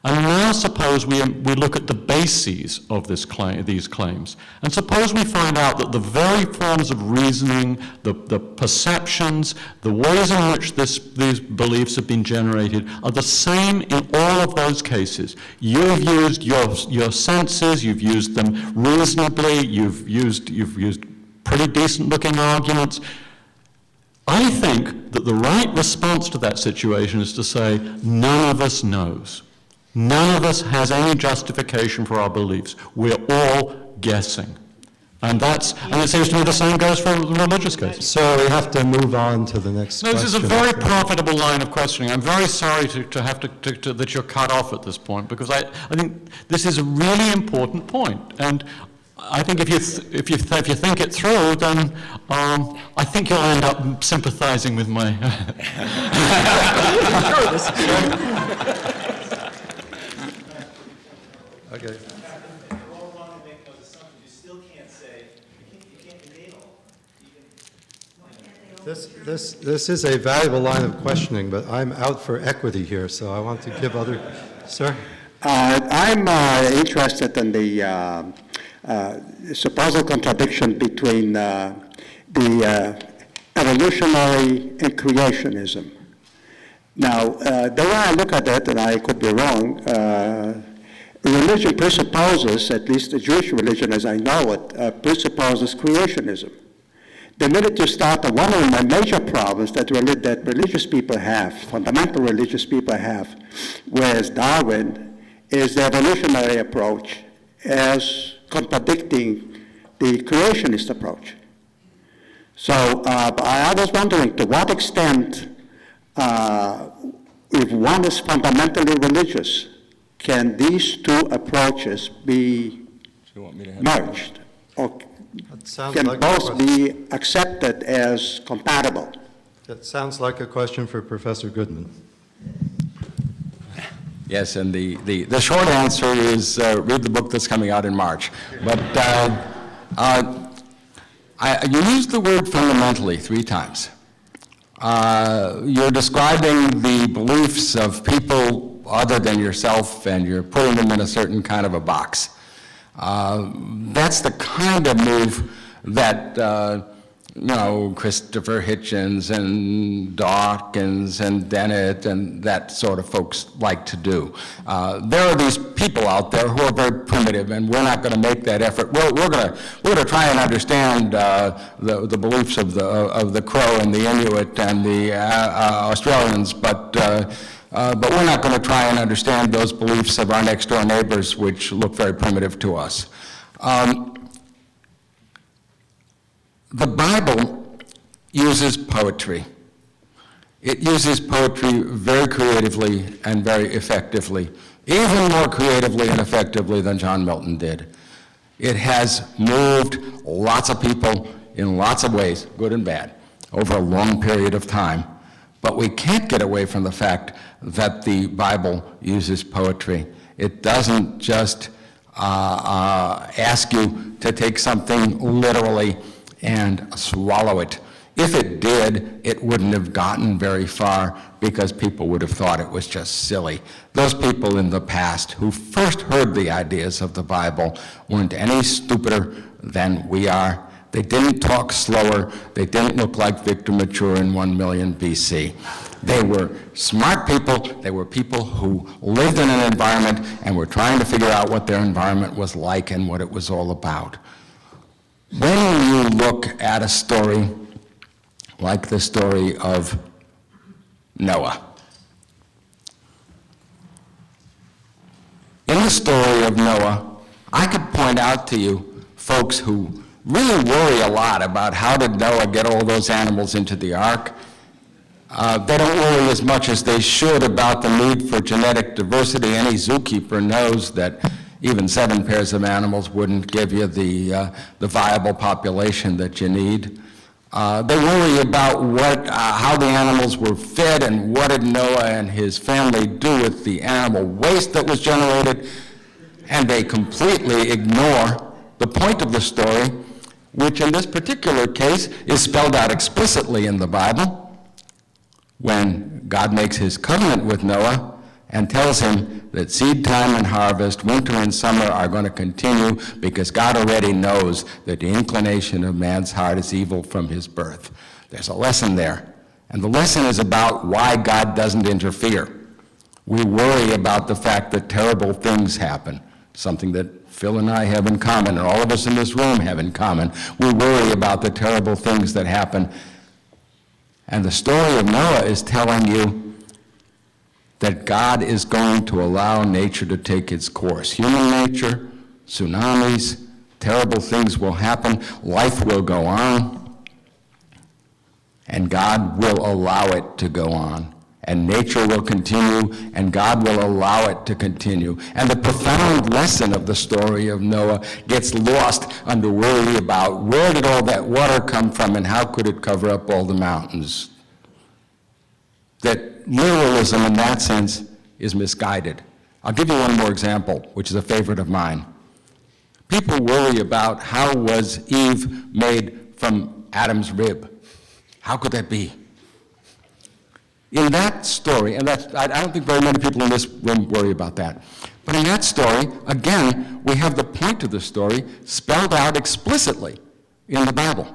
And now suppose we look at the bases of these claims, and suppose we find out that the very forms of reasoning, the perceptions, the ways in which these beliefs have been generated are the same in all of those cases. You've used your senses, you've used them reasonably, you've used pretty decent-looking arguments. I think that the right response to that situation is to say, none of us knows. None of us has any justification for our beliefs. We're all guessing. And it seems to me the same goes for the religious cases. So we have to move on to the next question. This is a very profitable line of questioning. I'm very sorry to have to that you're cut off at this point, because I think this is a really important point. And I think if you think it through, then I think you'll end up sympathizing with my... Okay. This is a valuable line of questioning, but I'm out for equity here, so I want to give other... Sir? I'm interested in the supposed contradiction between the evolutionary and creationism. Now, the way I look at it, and I could be wrong, religion presupposes, at least the Jewish religion as I know it, presupposes creationism. The minute you start, one of the major problems that religious people have, fundamental religious people have, whereas Darwin is the evolutionary approach as contradicting the creationist approach. So I was wondering to what extent, if one is fundamentally religious, can these two approaches be merged? Or That sounds can like a both question. be accepted as compatible? That sounds like a question for Professor Goodman. Yes, and the short answer is read the book that's coming out in March. But you used the word fundamentally 3 times. You're describing the beliefs of people other than yourself, and you're putting them in a certain kind of a box. That's the kind of move that Christopher Hitchens and Dawkins and Dennett and that sort of folks like to do. There are these people out there who are very primitive, and we're not going to make that effort. We're going to try and understand the beliefs of the Crow and the Inuit and the Australians, but we're not going to try and understand those beliefs of our next door neighbors, which look very primitive to us. The Bible uses poetry. It uses poetry very creatively and very effectively, even more creatively and effectively than John Milton did. It has moved lots of people in lots of ways, good and bad, over a long period of time. But we can't get away from the fact that the Bible uses poetry. It doesn't just ask you to take something literally and swallow it. If it did, it wouldn't have gotten very far because people would have thought it was just silly. Those people in the past who first heard the ideas of the Bible weren't any stupider than we are. They didn't talk slower. They didn't look like Victor Mature in 1 million BC. They were smart people. They were people who lived in an environment and were trying to figure out what their environment was like and what it was all about. When you look at a story like the story of Noah, in the story of Noah, I could point out to you folks who really worry a lot about how did Noah get all those animals into the ark. They don't worry as much as they should about the need for genetic diversity. Any zookeeper knows that even 7 pairs of animals wouldn't give you the viable population that you need. They worry about how the animals were fed and what did Noah and his family do with the animal waste that was generated, and they completely ignore the point of the story, which in this particular case is spelled out explicitly in the Bible when God makes his covenant with Noah and tells him that seed time and harvest, winter and summer are going to continue because God already knows that the inclination of man's heart is evil from his birth. There's a lesson there. And the lesson is about why God doesn't interfere. We worry about the fact that terrible things happen, something that Phil and I have in common, and all of us in this room have in common. We worry about the terrible things that happen. And the story of Noah is telling you that God is going to allow nature to take its course. Human nature, tsunamis, terrible things will happen, life will go on, and God will allow it to go on. And nature will continue, and God will allow it to continue. And the profound lesson of the story of Noah gets lost under worry about where did all that water come from and how could it cover up all the mountains. That literalism in that sense is misguided. I'll give you one more example, which is a favorite of mine. People worry about how was Eve made from Adam's rib. How could that be? In that story, and I don't think very many people in this room worry about that, but in that story, again, we have the point of the story spelled out explicitly in the Bible,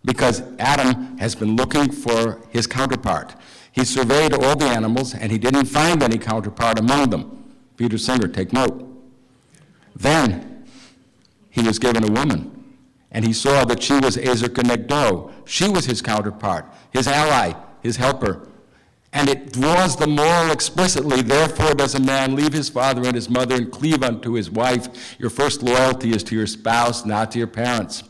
because Adam has been looking for his counterpart. He surveyed all the animals, and he didn't find any counterpart among them. Peter Singer, take note. Then he was given a woman, and he saw that she was Ezer Kenegdo. She was his counterpart, his ally, his helper. And it draws the moral explicitly, therefore does a man leave his father and his mother and cleave unto his wife. Your first loyalty is to your spouse, not to your parents.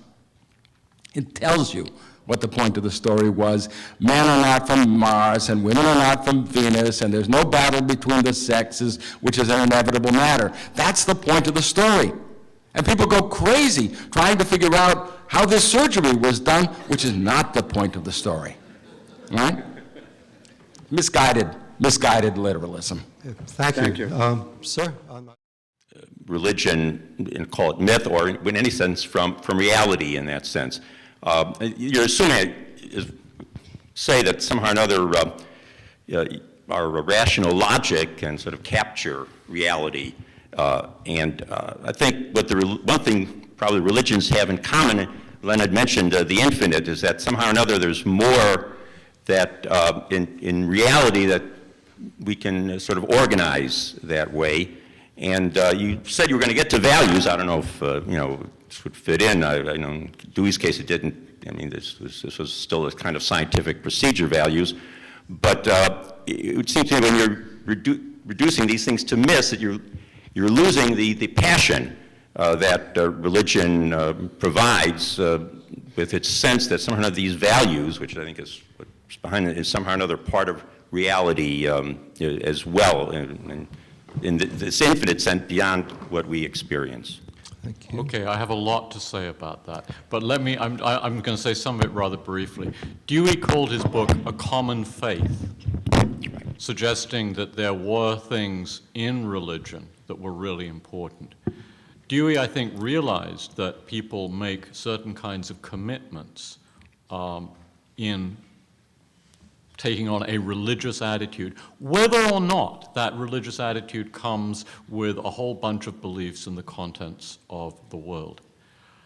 It tells you what the point of the story was. Men are not from Mars and women are not from Venus, and there's no battle between the sexes, which is an inevitable matter. That's the point of the story. And people go crazy trying to figure out how this surgery was done, which is not the point of the story. Right? Misguided literalism. Thank you. Thank you. Sir? Religion, and call it myth, or in any sense from reality in that sense. You're assuming, say that somehow or another our rational logic can sort of capture reality. And I think what one thing probably religions have in common, Leonard mentioned the infinite, is that somehow or another there's more that in reality that we can sort of organize that way. And you said you were going to get to values. I don't know if this would fit in. I know in Dewey's case it didn't. I mean, this was still a kind of scientific procedure values. But it would seem to me when you're reducing these things to myths that you're losing the passion that religion provides with its sense that somehow these values, which I think is what's behind it, is somehow another part of reality as well, in this infinite sense beyond what we experience. Thank you. Okay, I have a lot to say about that, but I'm going to say some of it rather briefly. Dewey called his book A Common Faith, suggesting that there were things in religion that were really important. Dewey, I think, realized that people make certain kinds of commitments in taking on a religious attitude, whether or not that religious attitude comes with a whole bunch of beliefs in the contents of the world.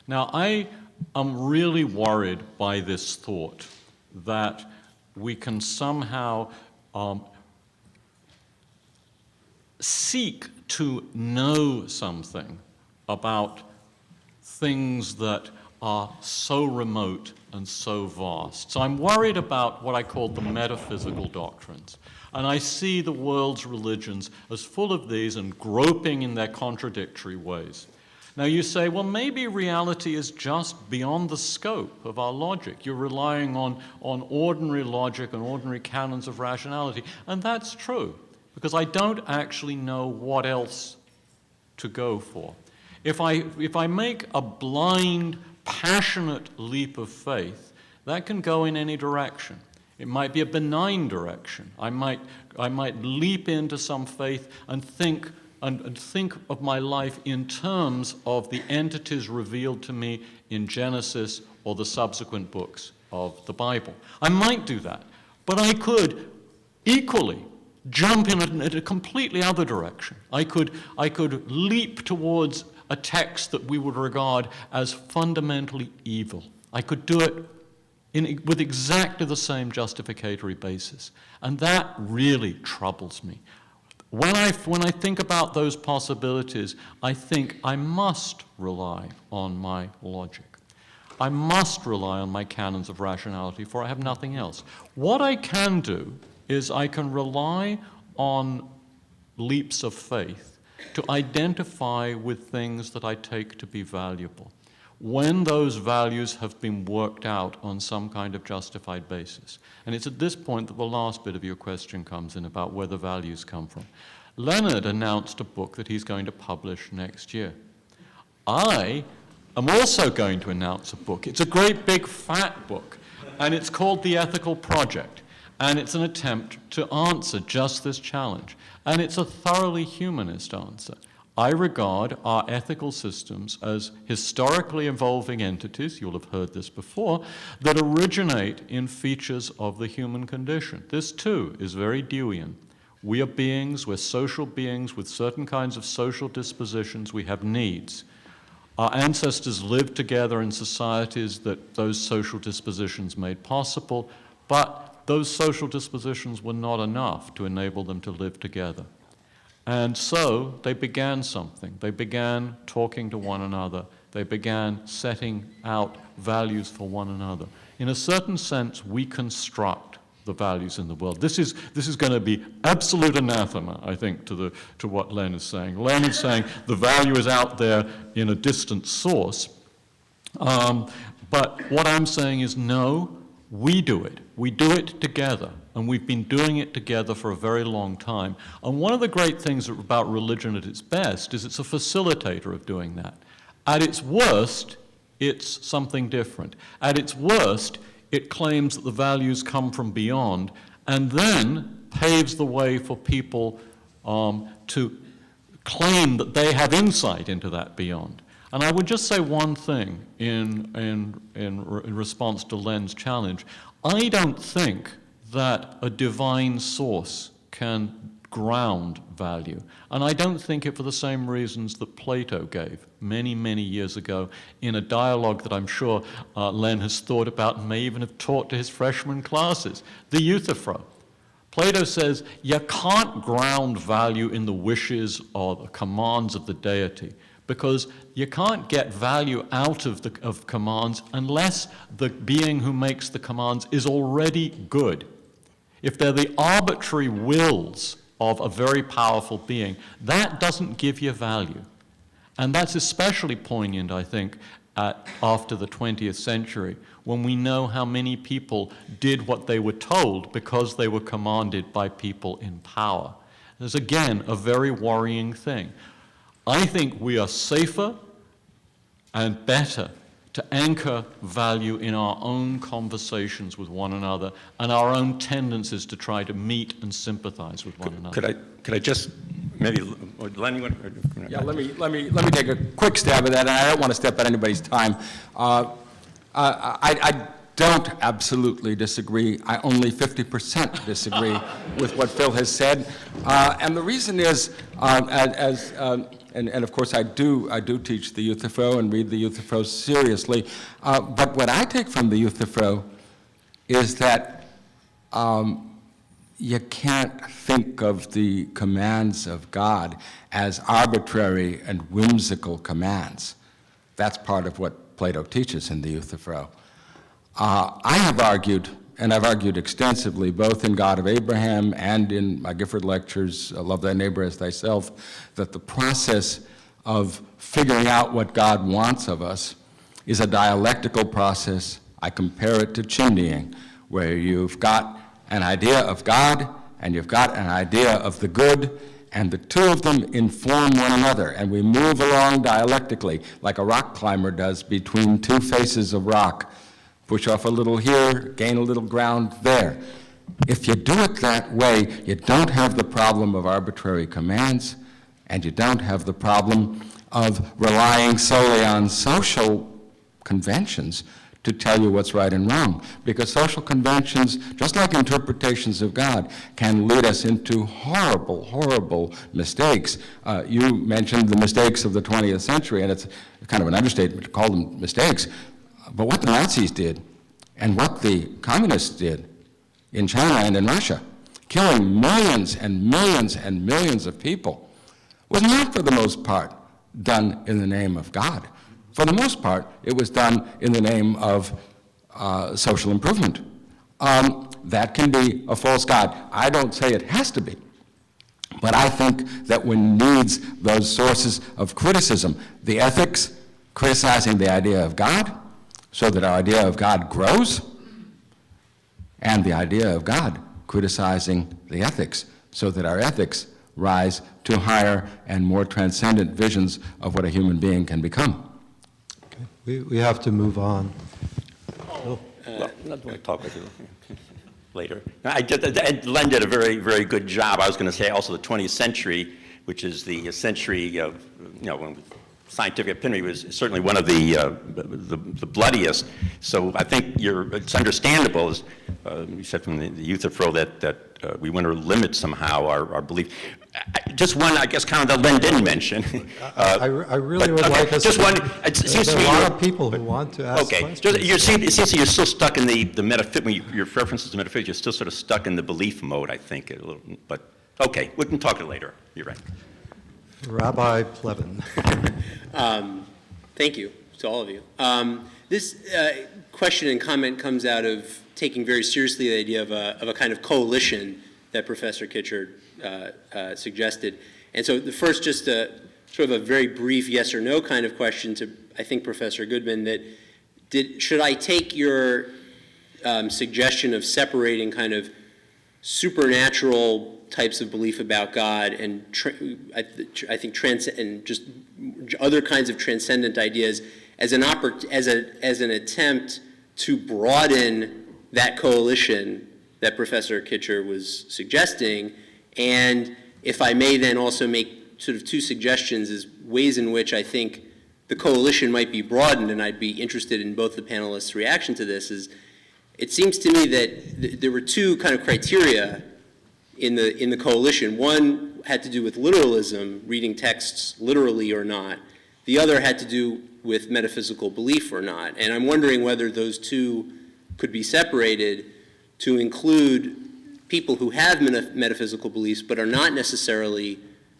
Now, I am really worried by this thought that we can somehow seek to know something about things that are so remote and so vast. So I'm worried about what I call the metaphysical doctrines. And I see the world's religions as full of these and groping in their contradictory ways. Now you say, well, maybe reality is just beyond the scope of our logic. You're relying on ordinary logic and ordinary canons of rationality. And that's true, because I don't actually know what else to go for. If I make a blind, passionate leap of faith, that can go in any direction. It might be a benign direction. I might leap into some faith and think of my life in terms of the entities revealed to me in Genesis or the subsequent books of the Bible. I might do that, but I could equally jump in a completely other direction. I could leap towards a text that we would regard as fundamentally evil. I could do it with exactly the same justificatory basis. And that really troubles me. When I think about those possibilities, I think I must rely on my logic. I must rely on my canons of rationality, for I have nothing else. What I can do is I can rely on leaps of faith to identify with things that I take to be valuable, when those values have been worked out on some kind of justified basis. And it's at this point that the last bit of your question comes in about where the values come from. Leonard announced a book that he's going to publish next year. I am also going to announce a book. It's a great big fat book, and it's called The Ethical Project. And it's an attempt to answer just this challenge. And it's a thoroughly humanist answer. I regard our ethical systems as historically evolving entities, you'll have heard this before, that originate in features of the human condition. This, too, is very Deweyan. We are beings, we're social beings with certain kinds of social dispositions, we have needs. Our ancestors lived together in societies that those social dispositions made possible, but those social dispositions were not enough to enable them to live together. And so they began something. They began talking to one another. They began setting out values for one another. In a certain sense, we construct the values in the world. This is going to be absolute anathema, I think, to what Len is saying. Len is saying the value is out there in a distant source. But what I'm saying is no, we do it. We do it together. And we've been doing it together for a very long time. And one of the great things about religion at its best is it's a facilitator of doing that. At its worst, it's something different. At its worst, it claims that the values come from beyond and then paves the way for people to claim that they have insight into that beyond. And I would just say one thing in response to Len's challenge. I don't think that a divine source can ground value. And I don't think it for the same reasons that Plato gave many, many years ago in a dialogue that I'm sure Len has thought about and may even have taught to his freshman classes, the Euthyphro. Plato says you can't ground value in the wishes or the commands of the deity, because you can't get value out of commands unless the being who makes the commands is already good. If they're the arbitrary wills of a very powerful being, that doesn't give you value. And that's especially poignant, I think, after the 20th century, when we know how many people did what they were told because they were commanded by people in power. There's, again, a very worrying thing. I think we are safer and better to anchor value in our own conversations with one another and our own tendencies to try to meet and sympathize with one another. Could I just maybe, Len, you want? Yeah, let me take a quick stab at that, and I don't want to step on anybody's time. I don't absolutely disagree. I only 50% disagree with what Phil has said, and the reason is, and of course I do teach the Euthyphro and read the Euthyphro seriously, but what I take from the Euthyphro is that you can't think of the commands of God as arbitrary and whimsical commands. That's part of what Plato teaches in the Euthyphro. I have argued, and I've argued extensively, both in God of Abraham and in my Gifford lectures, Love Thy Neighbor as Thyself, that the process of figuring out what God wants of us is a dialectical process. I compare it to chimneying, where you've got an idea of God and you've got an idea of the good, and the two of them inform one another, and we move along dialectically, like a rock climber does between two faces of rock. Push off a little here, gain a little ground there. If you do it that way, you don't have the problem of arbitrary commands, and you don't have the problem of relying solely on social conventions to tell you what's right and wrong. Because social conventions, just like interpretations of God, can lead us into horrible, horrible mistakes. You mentioned the mistakes of the 20th century, and it's kind of an understatement to call them mistakes. But what the Nazis did, and what the communists did in China and in Russia, killing millions and millions and millions of people, was not for the most part done in the name of God. For the most part, it was done in the name of social improvement. That can be a false God. I don't say it has to be, but I think that one needs those sources of criticism. The ethics, criticizing the idea of God, so that our idea of God grows, and the idea of God criticizing the ethics, so that our ethics rise to higher and more transcendent visions of what a human being can become. We have to move on. Well, not going to talk with you later. Len did a very, very good job. I was going to say also the 20th century, which is the century of, when scientific opinion was certainly one of the bloodiest. So I think it's understandable, as you said from the Euthyphro, that we want to limit somehow our belief. Just one, I guess, comment that Len didn't mention. I really would like us just to... one. It seems there to me are a lot of people who want to ask questions. it seems you're still stuck in the metaphysics. When your references to metaphysics, you're still sort of stuck in the belief mode, I think. A little, but okay, we can talk it later. You're right. Rabbi Plevin. Thank you. to all of you. This question and comment comes out of taking very seriously the idea of a kind of coalition that Professor Kitcher suggested. And so the first, just sort of a very brief yes or no kind of question to, I think, Professor Goodman, that should I take your suggestion of separating kind of supernatural types of belief about God and I think and just other kinds of transcendent ideas as an attempt to broaden that coalition that Professor Kitcher was suggesting, and if I may then also make sort of two suggestions as ways in which I think the coalition might be broadened, and I'd be interested in both the panelists' reaction to this, is it seems to me that there were two kind of criteria in the coalition. One had to do with literalism, reading texts literally or not. The other had to do with metaphysical belief or not. And I'm wondering whether those two could be separated to include people who have metaphysical beliefs but are not necessarily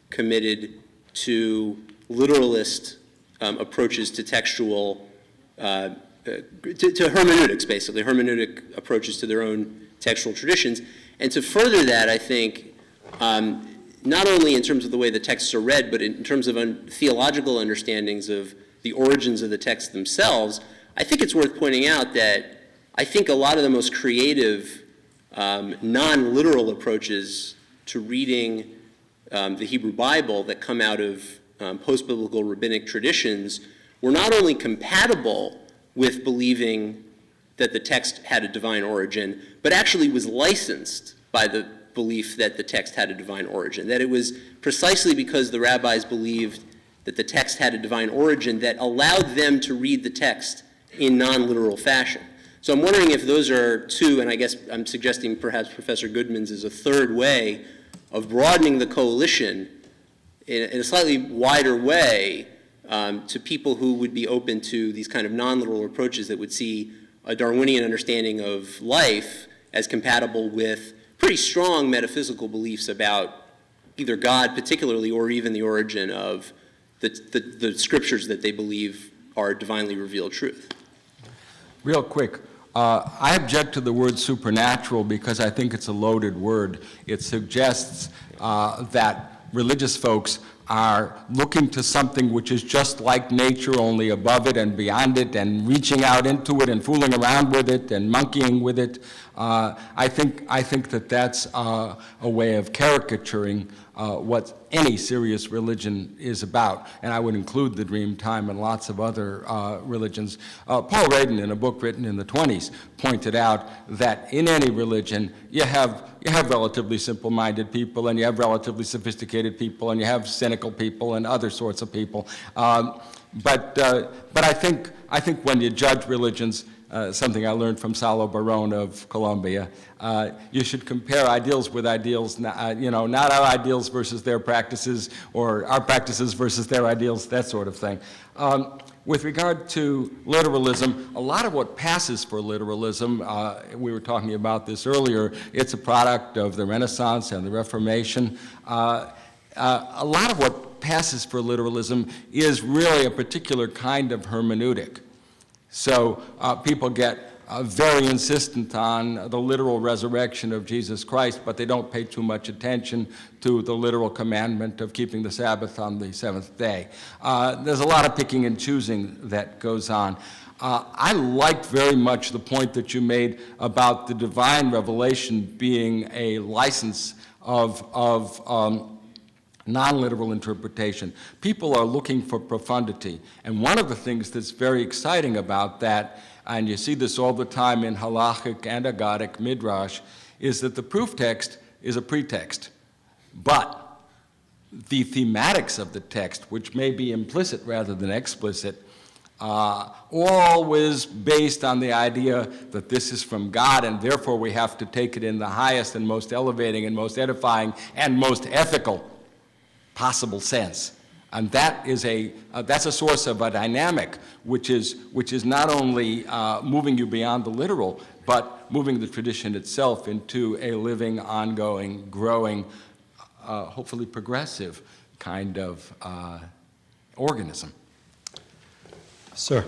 committed to literalist approaches to textual, to hermeneutics, basically, hermeneutic approaches to their own textual traditions. And to further that, I think, not only in terms of the way the texts are read, but in terms of theological understandings of the origins of the texts themselves, I think it's worth pointing out that I think a lot of the most creative non-literal approaches to reading the Hebrew Bible that come out of post-biblical rabbinic traditions were not only compatible with believing that the text had a divine origin, but actually was licensed by the belief that the text had a divine origin, that it was precisely because the rabbis believed that the text had a divine origin that allowed them to read the text in non-literal fashion. So I'm wondering if those are two, and I guess I'm suggesting perhaps Professor Goodman's is a third way of broadening the coalition in a slightly wider way to people who would be open to these kind of non-literal approaches that would see a Darwinian understanding of life as compatible with pretty strong metaphysical beliefs about either God particularly or even the origin of the scriptures that they believe are divinely revealed truth. Real quick, I object to the word supernatural because I think it's a loaded word. It suggests that religious folks are looking to something which is just like nature, only above it and beyond it, and reaching out into it and fooling around with it and monkeying with it. I think that that's a way of caricaturing what any serious religion is about, and I would include the Dreamtime and lots of other religions. Paul Radin, in a book written in the 1920s, pointed out that in any religion you have relatively simple-minded people, and you have relatively sophisticated people, and you have cynical people and other sorts of people. But I think when you judge religions, something I learned from Salo Barone of Columbia, you should compare ideals with ideals, not our ideals versus their practices, or our practices versus their ideals, that sort of thing. With regard to literalism, a lot of what passes for literalism, we were talking about this earlier, it's a product of the Renaissance and the Reformation. A lot of what passes for literalism is really a particular kind of hermeneutic. So people get very insistent on the literal resurrection of Jesus Christ, but they don't pay too much attention to the literal commandment of keeping the Sabbath on the seventh day. There's a lot of picking and choosing that goes on. I liked very much the point that you made about the divine revelation being a license of non-literal interpretation. People are looking for profundity. And one of the things that's very exciting about that, and you see this all the time in halachic and agadic midrash, is that the proof text is a pretext. But the thematics of the text, which may be implicit rather than explicit, always based on the idea that this is from God, and therefore we have to take it in the highest and most elevating and most edifying and most ethical possible sense. And that is that's a source of a dynamic which is not only moving you beyond the literal, but moving the tradition itself into a living, ongoing, growing, hopefully progressive kind of organism. Sir.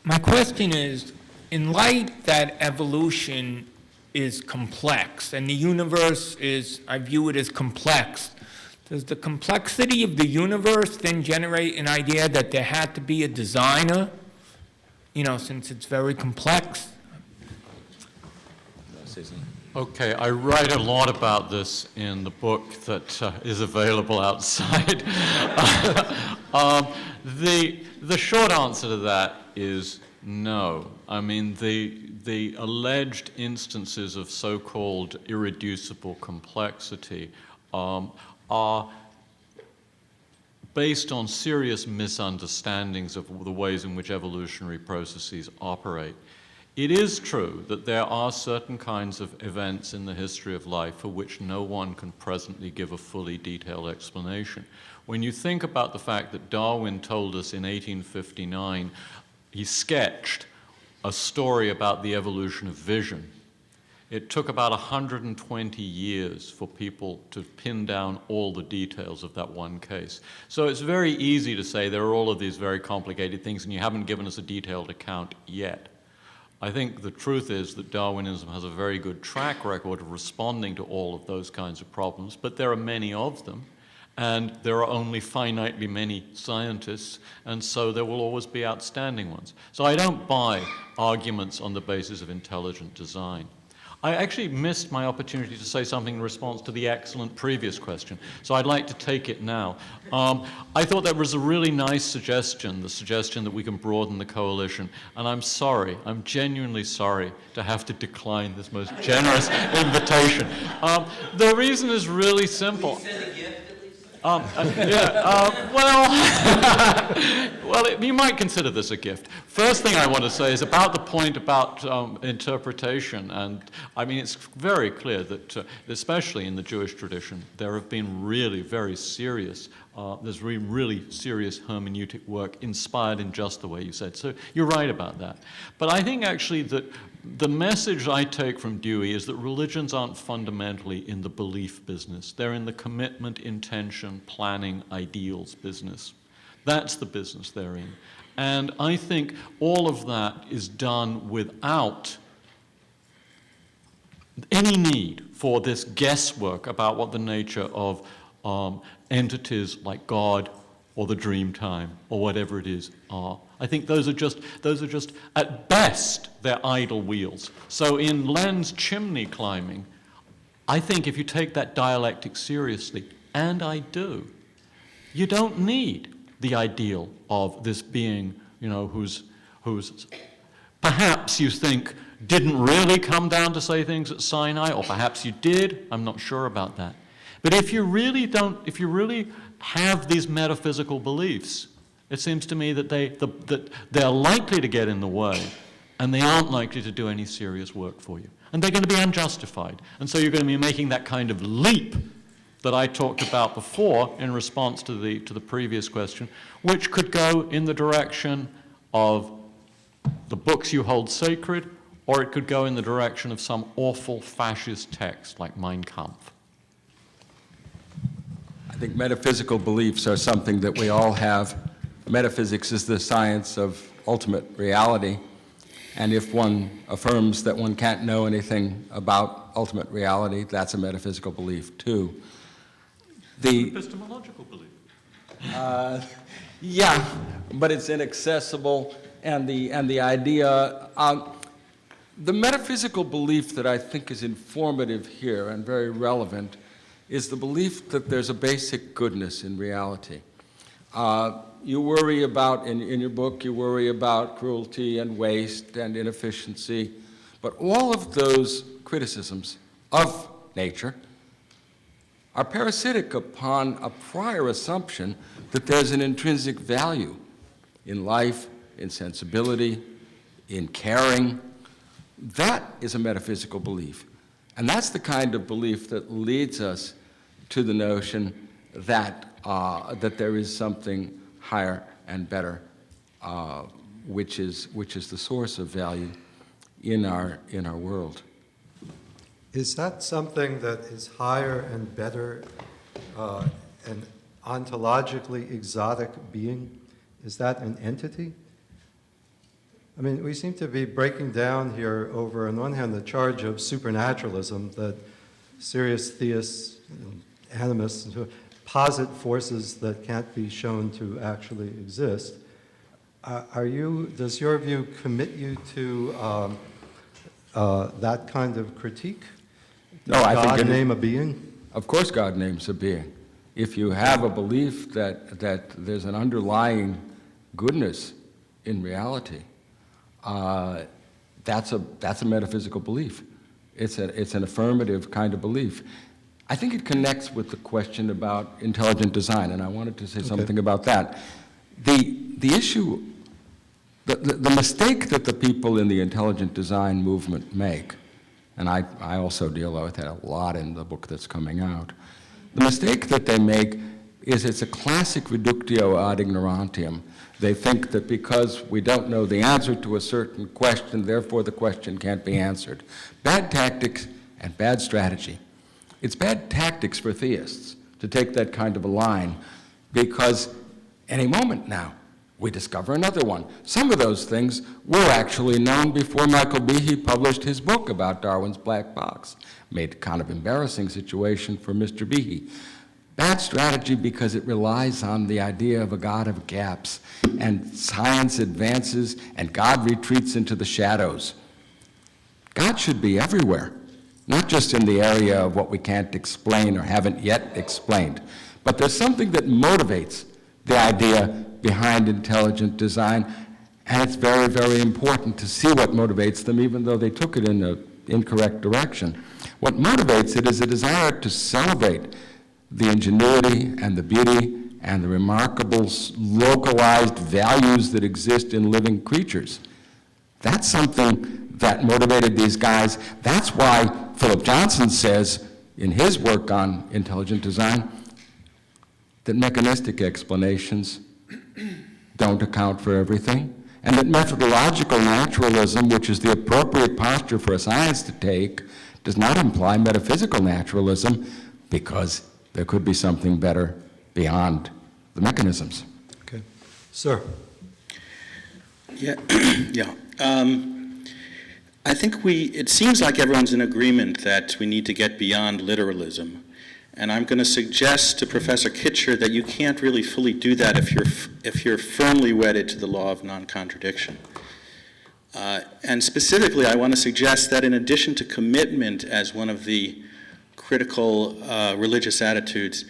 My question is, in light that evolution is complex, and the universe is, I view it as complex, does the complexity of the universe then generate an idea that there had to be a designer, since it's very complex? Okay, I write a lot about this in the book that is available outside. The short answer to that is no. I mean, the alleged instances of so-called irreducible complexity are based on serious misunderstandings of the ways in which evolutionary processes operate. It is true that there are certain kinds of events in the history of life for which no one can presently give a fully detailed explanation. When you think about the fact that Darwin told us in 1859, he sketched a story about the evolution of vision. It took about 120 years for people to pin down all the details of that one case. So it's very easy to say there are all of these very complicated things and you haven't given us a detailed account yet. I think the truth is that Darwinism has a very good track record of responding to all of those kinds of problems, but there are many of them, and there are only finitely many scientists, and so there will always be outstanding ones. So I don't buy arguments on the basis of intelligent design. I actually missed my opportunity to say something in response to the excellent previous question, so I'd like to take it now. I thought that was a really nice suggestion, the suggestion that we can broaden the coalition, and I'm sorry, I'm genuinely sorry to have to decline this most generous invitation. The reason is really simple. Well, you might consider this a gift. First thing I want to say is about the point about interpretation, and I mean, it's very clear that, especially in the Jewish tradition, there have been really very serious, there's really serious hermeneutic work inspired in just the way you said. So you're right about that. But I think actually that the message I take from Dewey is that religions aren't fundamentally in the belief business. They're in the commitment, intention, planning, ideals business. That's the business they're in. And I think all of that is done without any need for this guesswork about what the nature of entities like God or the dream time or whatever it is are. I think those are just at best, they're idle wheels. So in Len's chimney climbing, I think if you take that dialectic seriously, and I do, you don't need the ideal of this being, who's perhaps you think didn't really come down to say things at Sinai, or perhaps you did, I'm not sure about that. But if you really have these metaphysical beliefs, it seems to me that they're likely to get in the way, and they aren't likely to do any serious work for you. And they're going to be unjustified. And so you're going to be making that kind of leap that I talked about before in response to the previous question, which could go in the direction of the books you hold sacred, or it could go in the direction of some awful fascist text like Mein Kampf. I think metaphysical beliefs are something that we all have. Metaphysics is the science of ultimate reality, and if one affirms that one can't know anything about ultimate reality, that's a metaphysical belief too. The epistemological belief. Yeah, but it's inaccessible, and the idea, the metaphysical belief that I think is informative here and very relevant is the belief that there's a basic goodness in reality. You worry about, in your book, you worry about cruelty and waste and inefficiency, but all of those criticisms of nature are parasitic upon a prior assumption that there's an intrinsic value in life, in sensibility, in caring. That is a metaphysical belief. And that's the kind of belief that leads us to the notion that, that there is something higher and better, which is the source of value in our world. Is that something that is higher and better, an ontologically exotic being? Is that an entity? I mean, we seem to be breaking down here over, on one hand, the charge of supernaturalism, that serious theists and animists posit forces that can't be shown to actually exist. Does your view commit you to that kind of critique? No, I think God it- name a being? Of course God names a being. If you have a belief that there's an underlying goodness in reality, that's a metaphysical belief. It's an affirmative kind of belief. I think it connects with the question about intelligent design, and I wanted to say something about that. The issue, the mistake that the people in the intelligent design movement make, and I also deal with that a lot in the book that's coming out, the mistake that they make is it's a classic reductio ad ignorantium. They think that because we don't know the answer to a certain question, therefore the question can't be answered. Bad tactics and bad strategy. It's bad tactics for theists to take that kind of a line, because any moment now we discover another one. Some of those things were actually known before Michael Behe published his book about Darwin's black box. Made a kind of embarrassing situation for Mr. Behe. Bad strategy because it relies on the idea of a God of gaps, and science advances and God retreats into the shadows. God should be everywhere, not just in the area of what we can't explain or haven't yet explained. But there's something that motivates the idea behind intelligent design, and it's very, very important to see what motivates them, even though they took it in an incorrect direction. What motivates it is a desire to celebrate the ingenuity and the beauty and the remarkable localized values that exist in living creatures. That's something that motivated these guys. That's why Philip Johnson says in his work on intelligent design that mechanistic explanations don't account for everything, and that methodological naturalism, which is the appropriate posture for a science to take, does not imply metaphysical naturalism, because there could be something better beyond the mechanisms. Okay. Sir. Yeah, yeah. I think it seems like everyone's in agreement that we need to get beyond literalism. And I'm going to suggest to Professor Kitcher that you can't really fully do that if you're firmly wedded to the law of non-contradiction. And specifically, I want to suggest that in addition to commitment as one of the critical religious attitudes,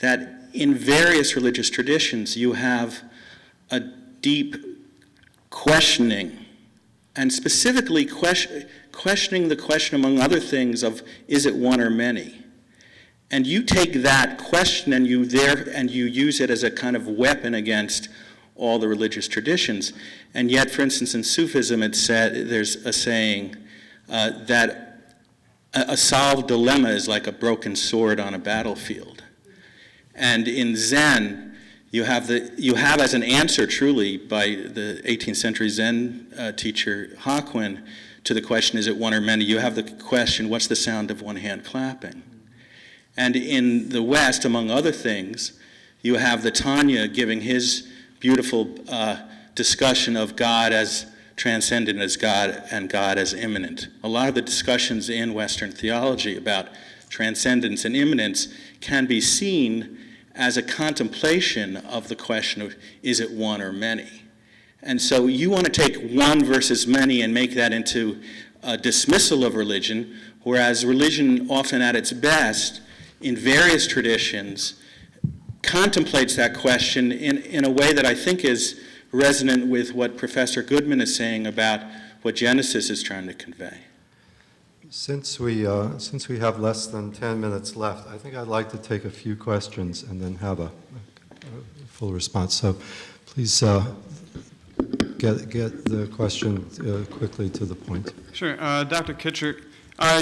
that in various religious traditions you have a deep questioning, and specifically questioning the question, among other things, of is it one or many? And you take that question and you use it as a kind of weapon against all the religious traditions. And yet, for instance, in Sufism, it's said, there's a saying that a solved dilemma is like a broken sword on a battlefield. And in Zen, you have as an answer, truly, by the 18th century Zen teacher Hakuin, to the question, is it one or many? You have the question, what's the sound of one hand clapping? And in the West, among other things, you have the Tanya giving his beautiful discussion of God as transcendent as God and God as immanent. A lot of the discussions in Western theology about transcendence and immanence can be seen as a contemplation of the question of, is it one or many? And so you want to take one versus many and make that into a dismissal of religion, whereas religion, often at its best, in various traditions, contemplates that question in a way that I think is resonant with what Professor Goodman is saying about what Genesis is trying to convey. Since we have less than 10 minutes left, I think I'd like to take a few questions and then have a full response. So please get the question quickly to the point. Sure. Dr. Kitcher,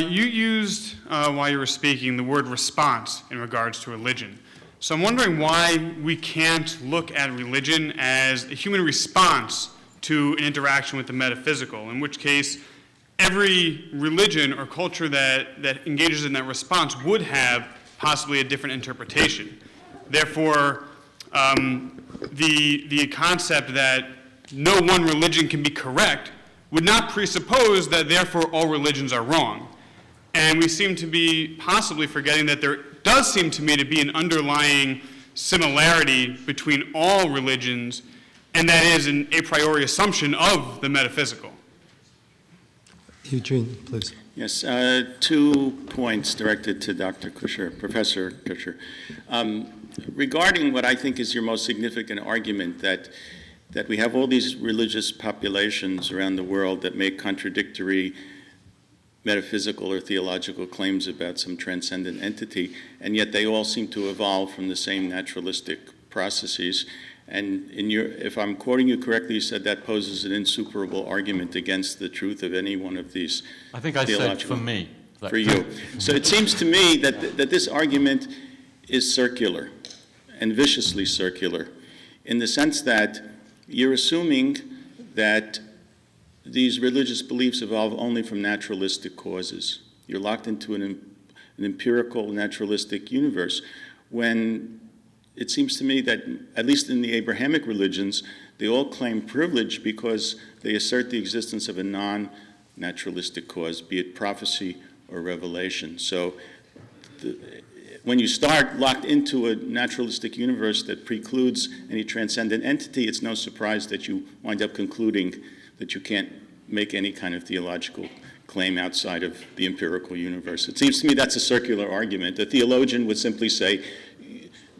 you used, while you were speaking, the word response in regards to religion. So I'm wondering why we can't look at religion as a human response to an interaction with the metaphysical, in which case every religion or culture that engages in that response would have possibly a different interpretation. Therefore, the concept that no one religion can be correct would not presuppose that therefore all religions are wrong. And we seem to be possibly forgetting that there does seem to me to be an underlying similarity between all religions, and that is an a priori assumption of the metaphysical. Eugene, please. Yes, 2 points directed to Dr. Kusher, Professor Kusher. Regarding what I think is your most significant argument, that we have all these religious populations around the world that make contradictory metaphysical or theological claims about some transcendent entity, and yet they all seem to evolve from the same naturalistic processes. And if I'm quoting you correctly, you said that poses an insuperable argument against the truth of any one of these I think I said for me. For you. So it seems to me that this argument is circular and viciously circular, in the sense that you're assuming that these religious beliefs evolve only from naturalistic causes. You're locked into an empirical naturalistic universe, when it seems to me that, at least in the Abrahamic religions, they all claim privilege because they assert the existence of a non-naturalistic cause, be it prophecy or revelation. So when you start locked into a naturalistic universe that precludes any transcendent entity, it's no surprise that you wind up concluding that you can't make any kind of theological claim outside of the empirical universe. It seems to me that's a circular argument. A theologian would simply say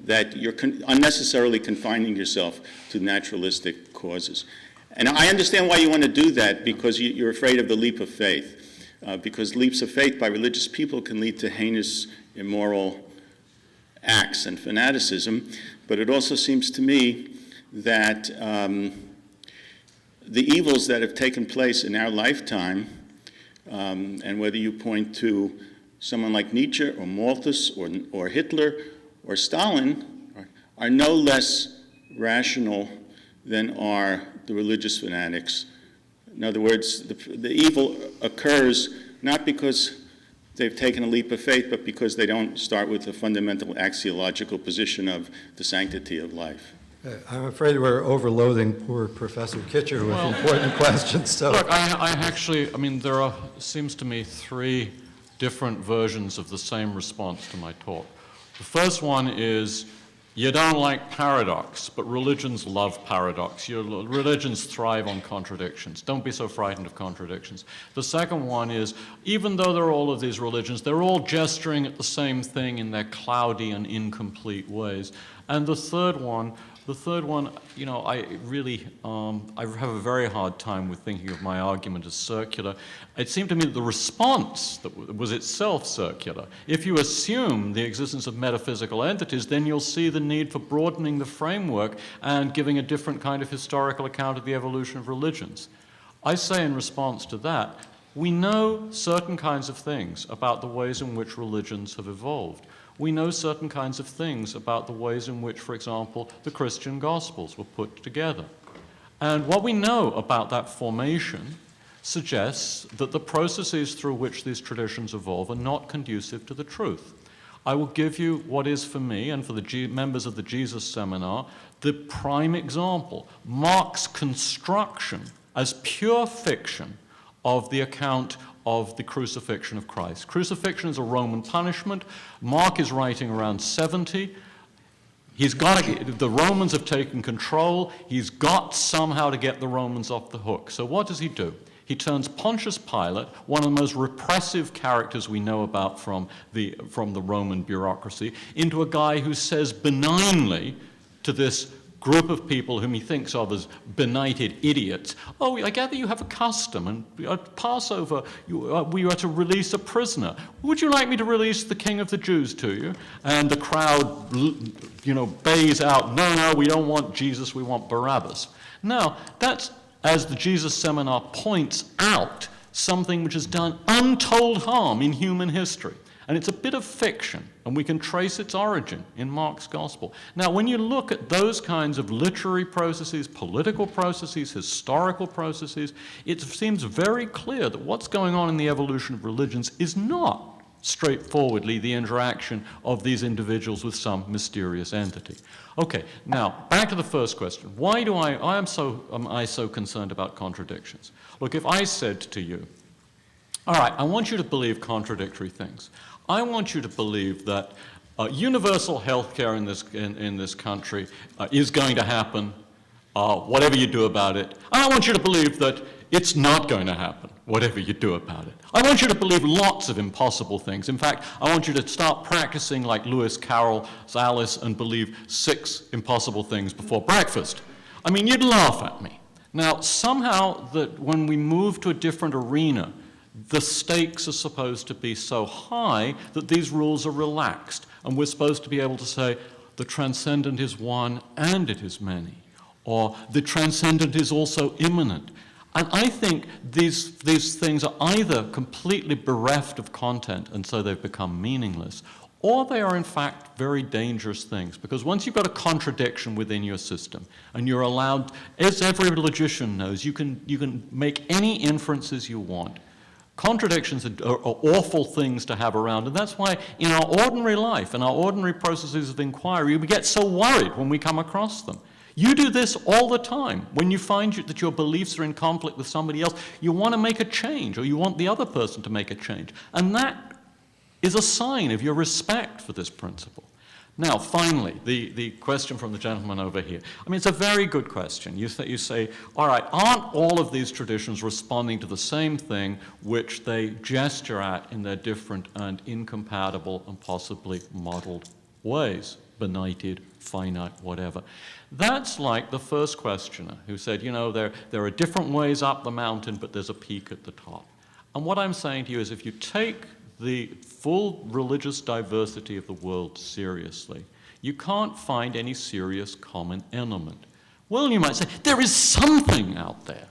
that you're unnecessarily confining yourself to naturalistic causes. And I understand why you want to do that, because you're afraid of the leap of faith, because leaps of faith by religious people can lead to heinous, immoral acts and fanaticism. But it also seems to me that the evils that have taken place in our lifetime, and whether you point to someone like Nietzsche or Malthus or Hitler or Stalin, are no less rational than are the religious fanatics. In other words, the evil occurs not because they've taken a leap of faith, but because they don't start with a fundamental axiological position of the sanctity of life. I'm afraid we're overloading poor Professor Kitcher with important questions. So, look, I mean, there seems to me 3 different versions of the same response to my talk. The first one is, you don't like paradox, but religions love paradox. Religions thrive on contradictions. Don't be so frightened of contradictions. The second one is, even though there are all of these religions, they're all gesturing at the same thing in their cloudy and incomplete ways. And the third one, you know, I really, I have a very hard time with thinking of my argument as circular. It seemed to me that the response that was itself circular. If you assume the existence of metaphysical entities, then you'll see the need for broadening the framework and giving a different kind of historical account of the evolution of religions. I say in response to that, we know certain kinds of things about the ways in which religions have evolved. We know certain kinds of things about the ways in which, for example, the Christian Gospels were put together. And what we know about that formation suggests that the processes through which these traditions evolve are not conducive to the truth. I will give you what is for me, and for the members of the Jesus Seminar, the prime example, Mark's construction as pure fiction of the account of the crucifixion of Christ. Crucifixion is a Roman punishment. Mark is writing around 70. The Romans have taken control. He's got somehow to get the Romans off the hook. So what does he do? He turns Pontius Pilate, one of the most repressive characters we know about from the Roman bureaucracy, into a guy who says benignly to this group of people whom he thinks of as benighted idiots, oh, I gather you have a custom, and at Passover we are to release a prisoner. Would you like me to release the King of the Jews to you? And the crowd, you know, bays out, no, we don't want Jesus, we want Barabbas. Now, that's, as the Jesus Seminar points out, something which has done untold harm in human history. And it's a bit of fiction, and we can trace its origin in Mark's Gospel. Now, when you look at those kinds of literary processes, political processes, historical processes, it seems very clear that what's going on in the evolution of religions is not straightforwardly the interaction of these individuals with some mysterious entity. Okay, now back to the first question. Why am I so concerned about contradictions? Look, if I said to you, all right, I want you to believe contradictory things. I want you to believe that universal health care in this country is going to happen, whatever you do about it. And I want you to believe that it's not going to happen, whatever you do about it. I want you to believe lots of impossible things. In fact, I want you to start practicing like Lewis Carroll's Alice and believe 6 impossible things before breakfast. I mean, you'd laugh at me. Now, somehow, that when we move to a different arena, the stakes are supposed to be so high that these rules are relaxed. And we're supposed to be able to say, the transcendent is one and it is many. Or the transcendent is also immanent. And I think these things are either completely bereft of content and so they've become meaningless, or they are in fact very dangerous things. Because once you've got a contradiction within your system and you're allowed, as every logician knows, you can make any inferences you want. Contradictions are awful things to have around, and that's why in our ordinary life, in our ordinary processes of inquiry, we get so worried when we come across them. You do this all the time. When you find that your beliefs are in conflict with somebody else, you want to make a change, or you want the other person to make a change. And that is a sign of your respect for this principle. Now, finally, the question from the gentleman over here. I mean, it's a very good question. You say, all right, aren't all of these traditions responding to the same thing which they gesture at in their different and incompatible and possibly modeled ways? Benighted, finite, whatever. That's like the first questioner who said, you know, there are different ways up the mountain, but there's a peak at the top. And what I'm saying to you is if you take the full religious diversity of the world seriously, you can't find any serious common element. Well, you might say, there is something out there.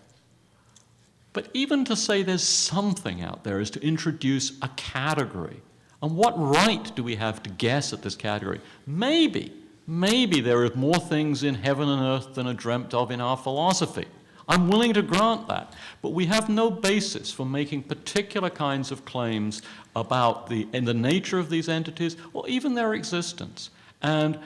But even to say there's something out there is to introduce a category. And what right do we have to guess at this category? Maybe there are more things in heaven and earth than are dreamt of in our philosophy. I'm willing to grant that. But we have no basis for making particular kinds of claims about the nature of these entities or even their existence. And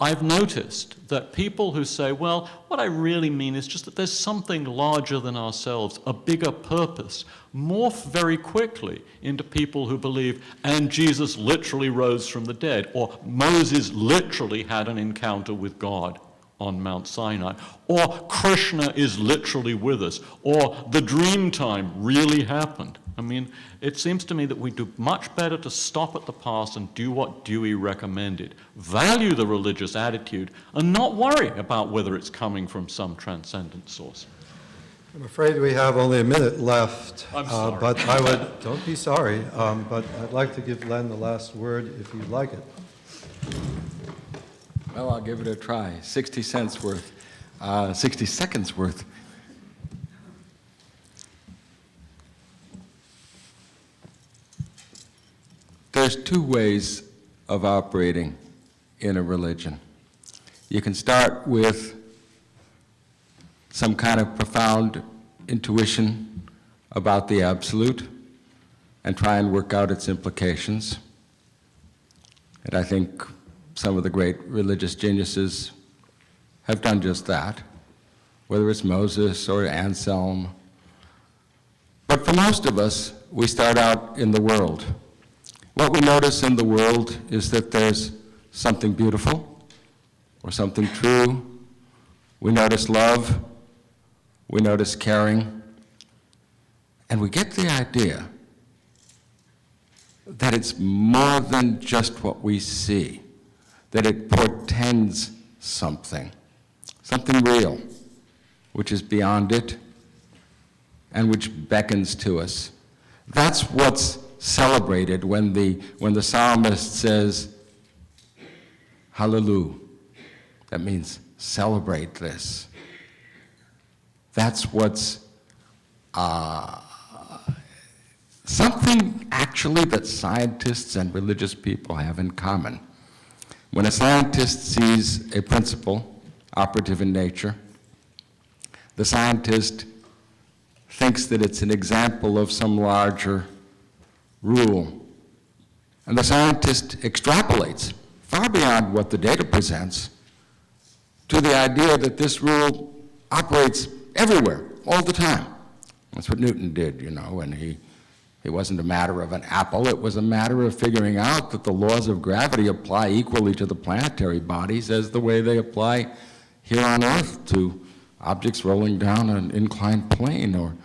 I've noticed that people who say, well, what I really mean is just that there's something larger than ourselves, a bigger purpose, morph very quickly into people who believe, and Jesus literally rose from the dead, or Moses literally had an encounter with God on Mount Sinai, or Krishna is literally with us, or the dream time really happened. I mean, it seems to me that we do much better to stop at the past and do what Dewey recommended. Value the religious attitude and not worry about whether it's coming from some transcendent source. I'm afraid we have only a minute left. I'm sorry. But don't be sorry, but I'd like to give Len the last word if you'd like it. Well, I'll give it a try. 60 seconds worth. There's 2 ways of operating in a religion. You can start with some kind of profound intuition about the absolute and try and work out its implications. And I think some of the great religious geniuses have done just that, whether it's Moses or Anselm. But for most of us, we start out in the world. What we notice in the world is that there's something beautiful or something true. We notice love, we notice caring, and we get the idea that it's more than just what we see, that it portends something real, which is beyond it and which beckons to us. That's what's celebrated when the psalmist says, hallelujah. That means celebrate this. That's what's something actually that scientists and religious people have in common. When a scientist sees a principle operative in nature, the scientist thinks that it's an example of some larger rule And the scientist extrapolates far beyond what the data presents to the idea that this rule operates everywhere, all the time. That's what Newton did, you know, and it wasn't a matter of an apple, it was a matter of figuring out that the laws of gravity apply equally to the planetary bodies as the way they apply here on Earth to objects rolling down an inclined plane. Or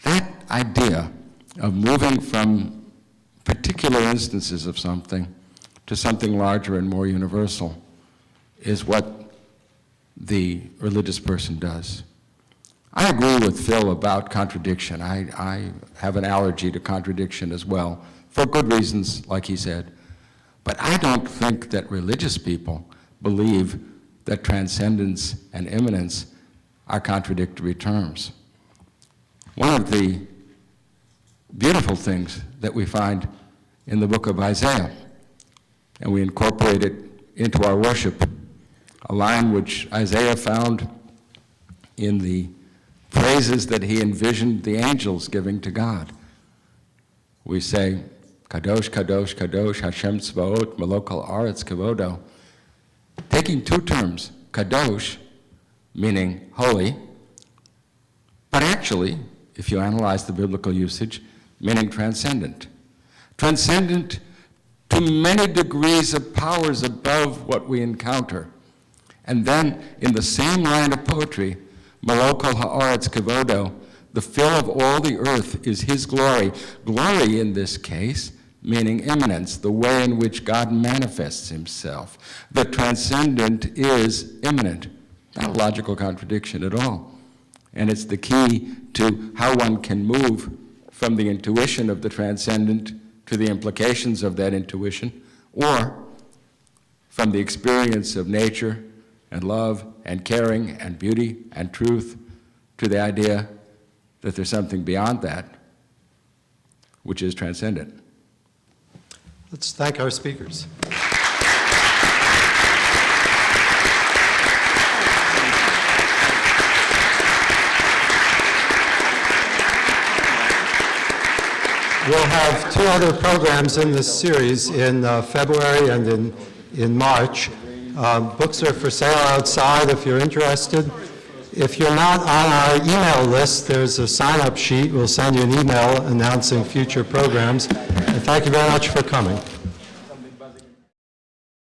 that idea of moving from particular instances of something to something larger and more universal is what the religious person does. I agree with Phil about contradiction. I have an allergy to contradiction as well, for good reasons, like he said. But I don't think that religious people believe that transcendence and immanence are contradictory terms. One of the beautiful things that we find in the book of Isaiah, and we incorporate it into our worship, a line which Isaiah found in the praises that he envisioned the angels giving to God. We say, Kadosh, Kadosh, Kadosh, Hashem Tzvaot, Melokal Aretz Kavodo, taking two terms, Kadosh, meaning holy, but actually, if you analyze the biblical usage, meaning transcendent. Transcendent to many degrees of powers above what we encounter. And then, in the same line of poetry, Malokal ha'aretz kevodo, the fill of all the earth is his glory. Glory in this case, meaning immanence, the way in which God manifests himself. The transcendent is immanent. Not a logical contradiction at all. And it's the key to how one can move from the intuition of the transcendent to the implications of that intuition, or from the experience of nature and love and caring and beauty and truth to the idea that there's something beyond that, which is transcendent. Let's thank our speakers. We'll have two other programs in this series in February and in March. Books are for sale outside if you're interested. If you're not on our email list, there's a sign-up sheet. We'll send you an email announcing future programs. And thank you very much for coming.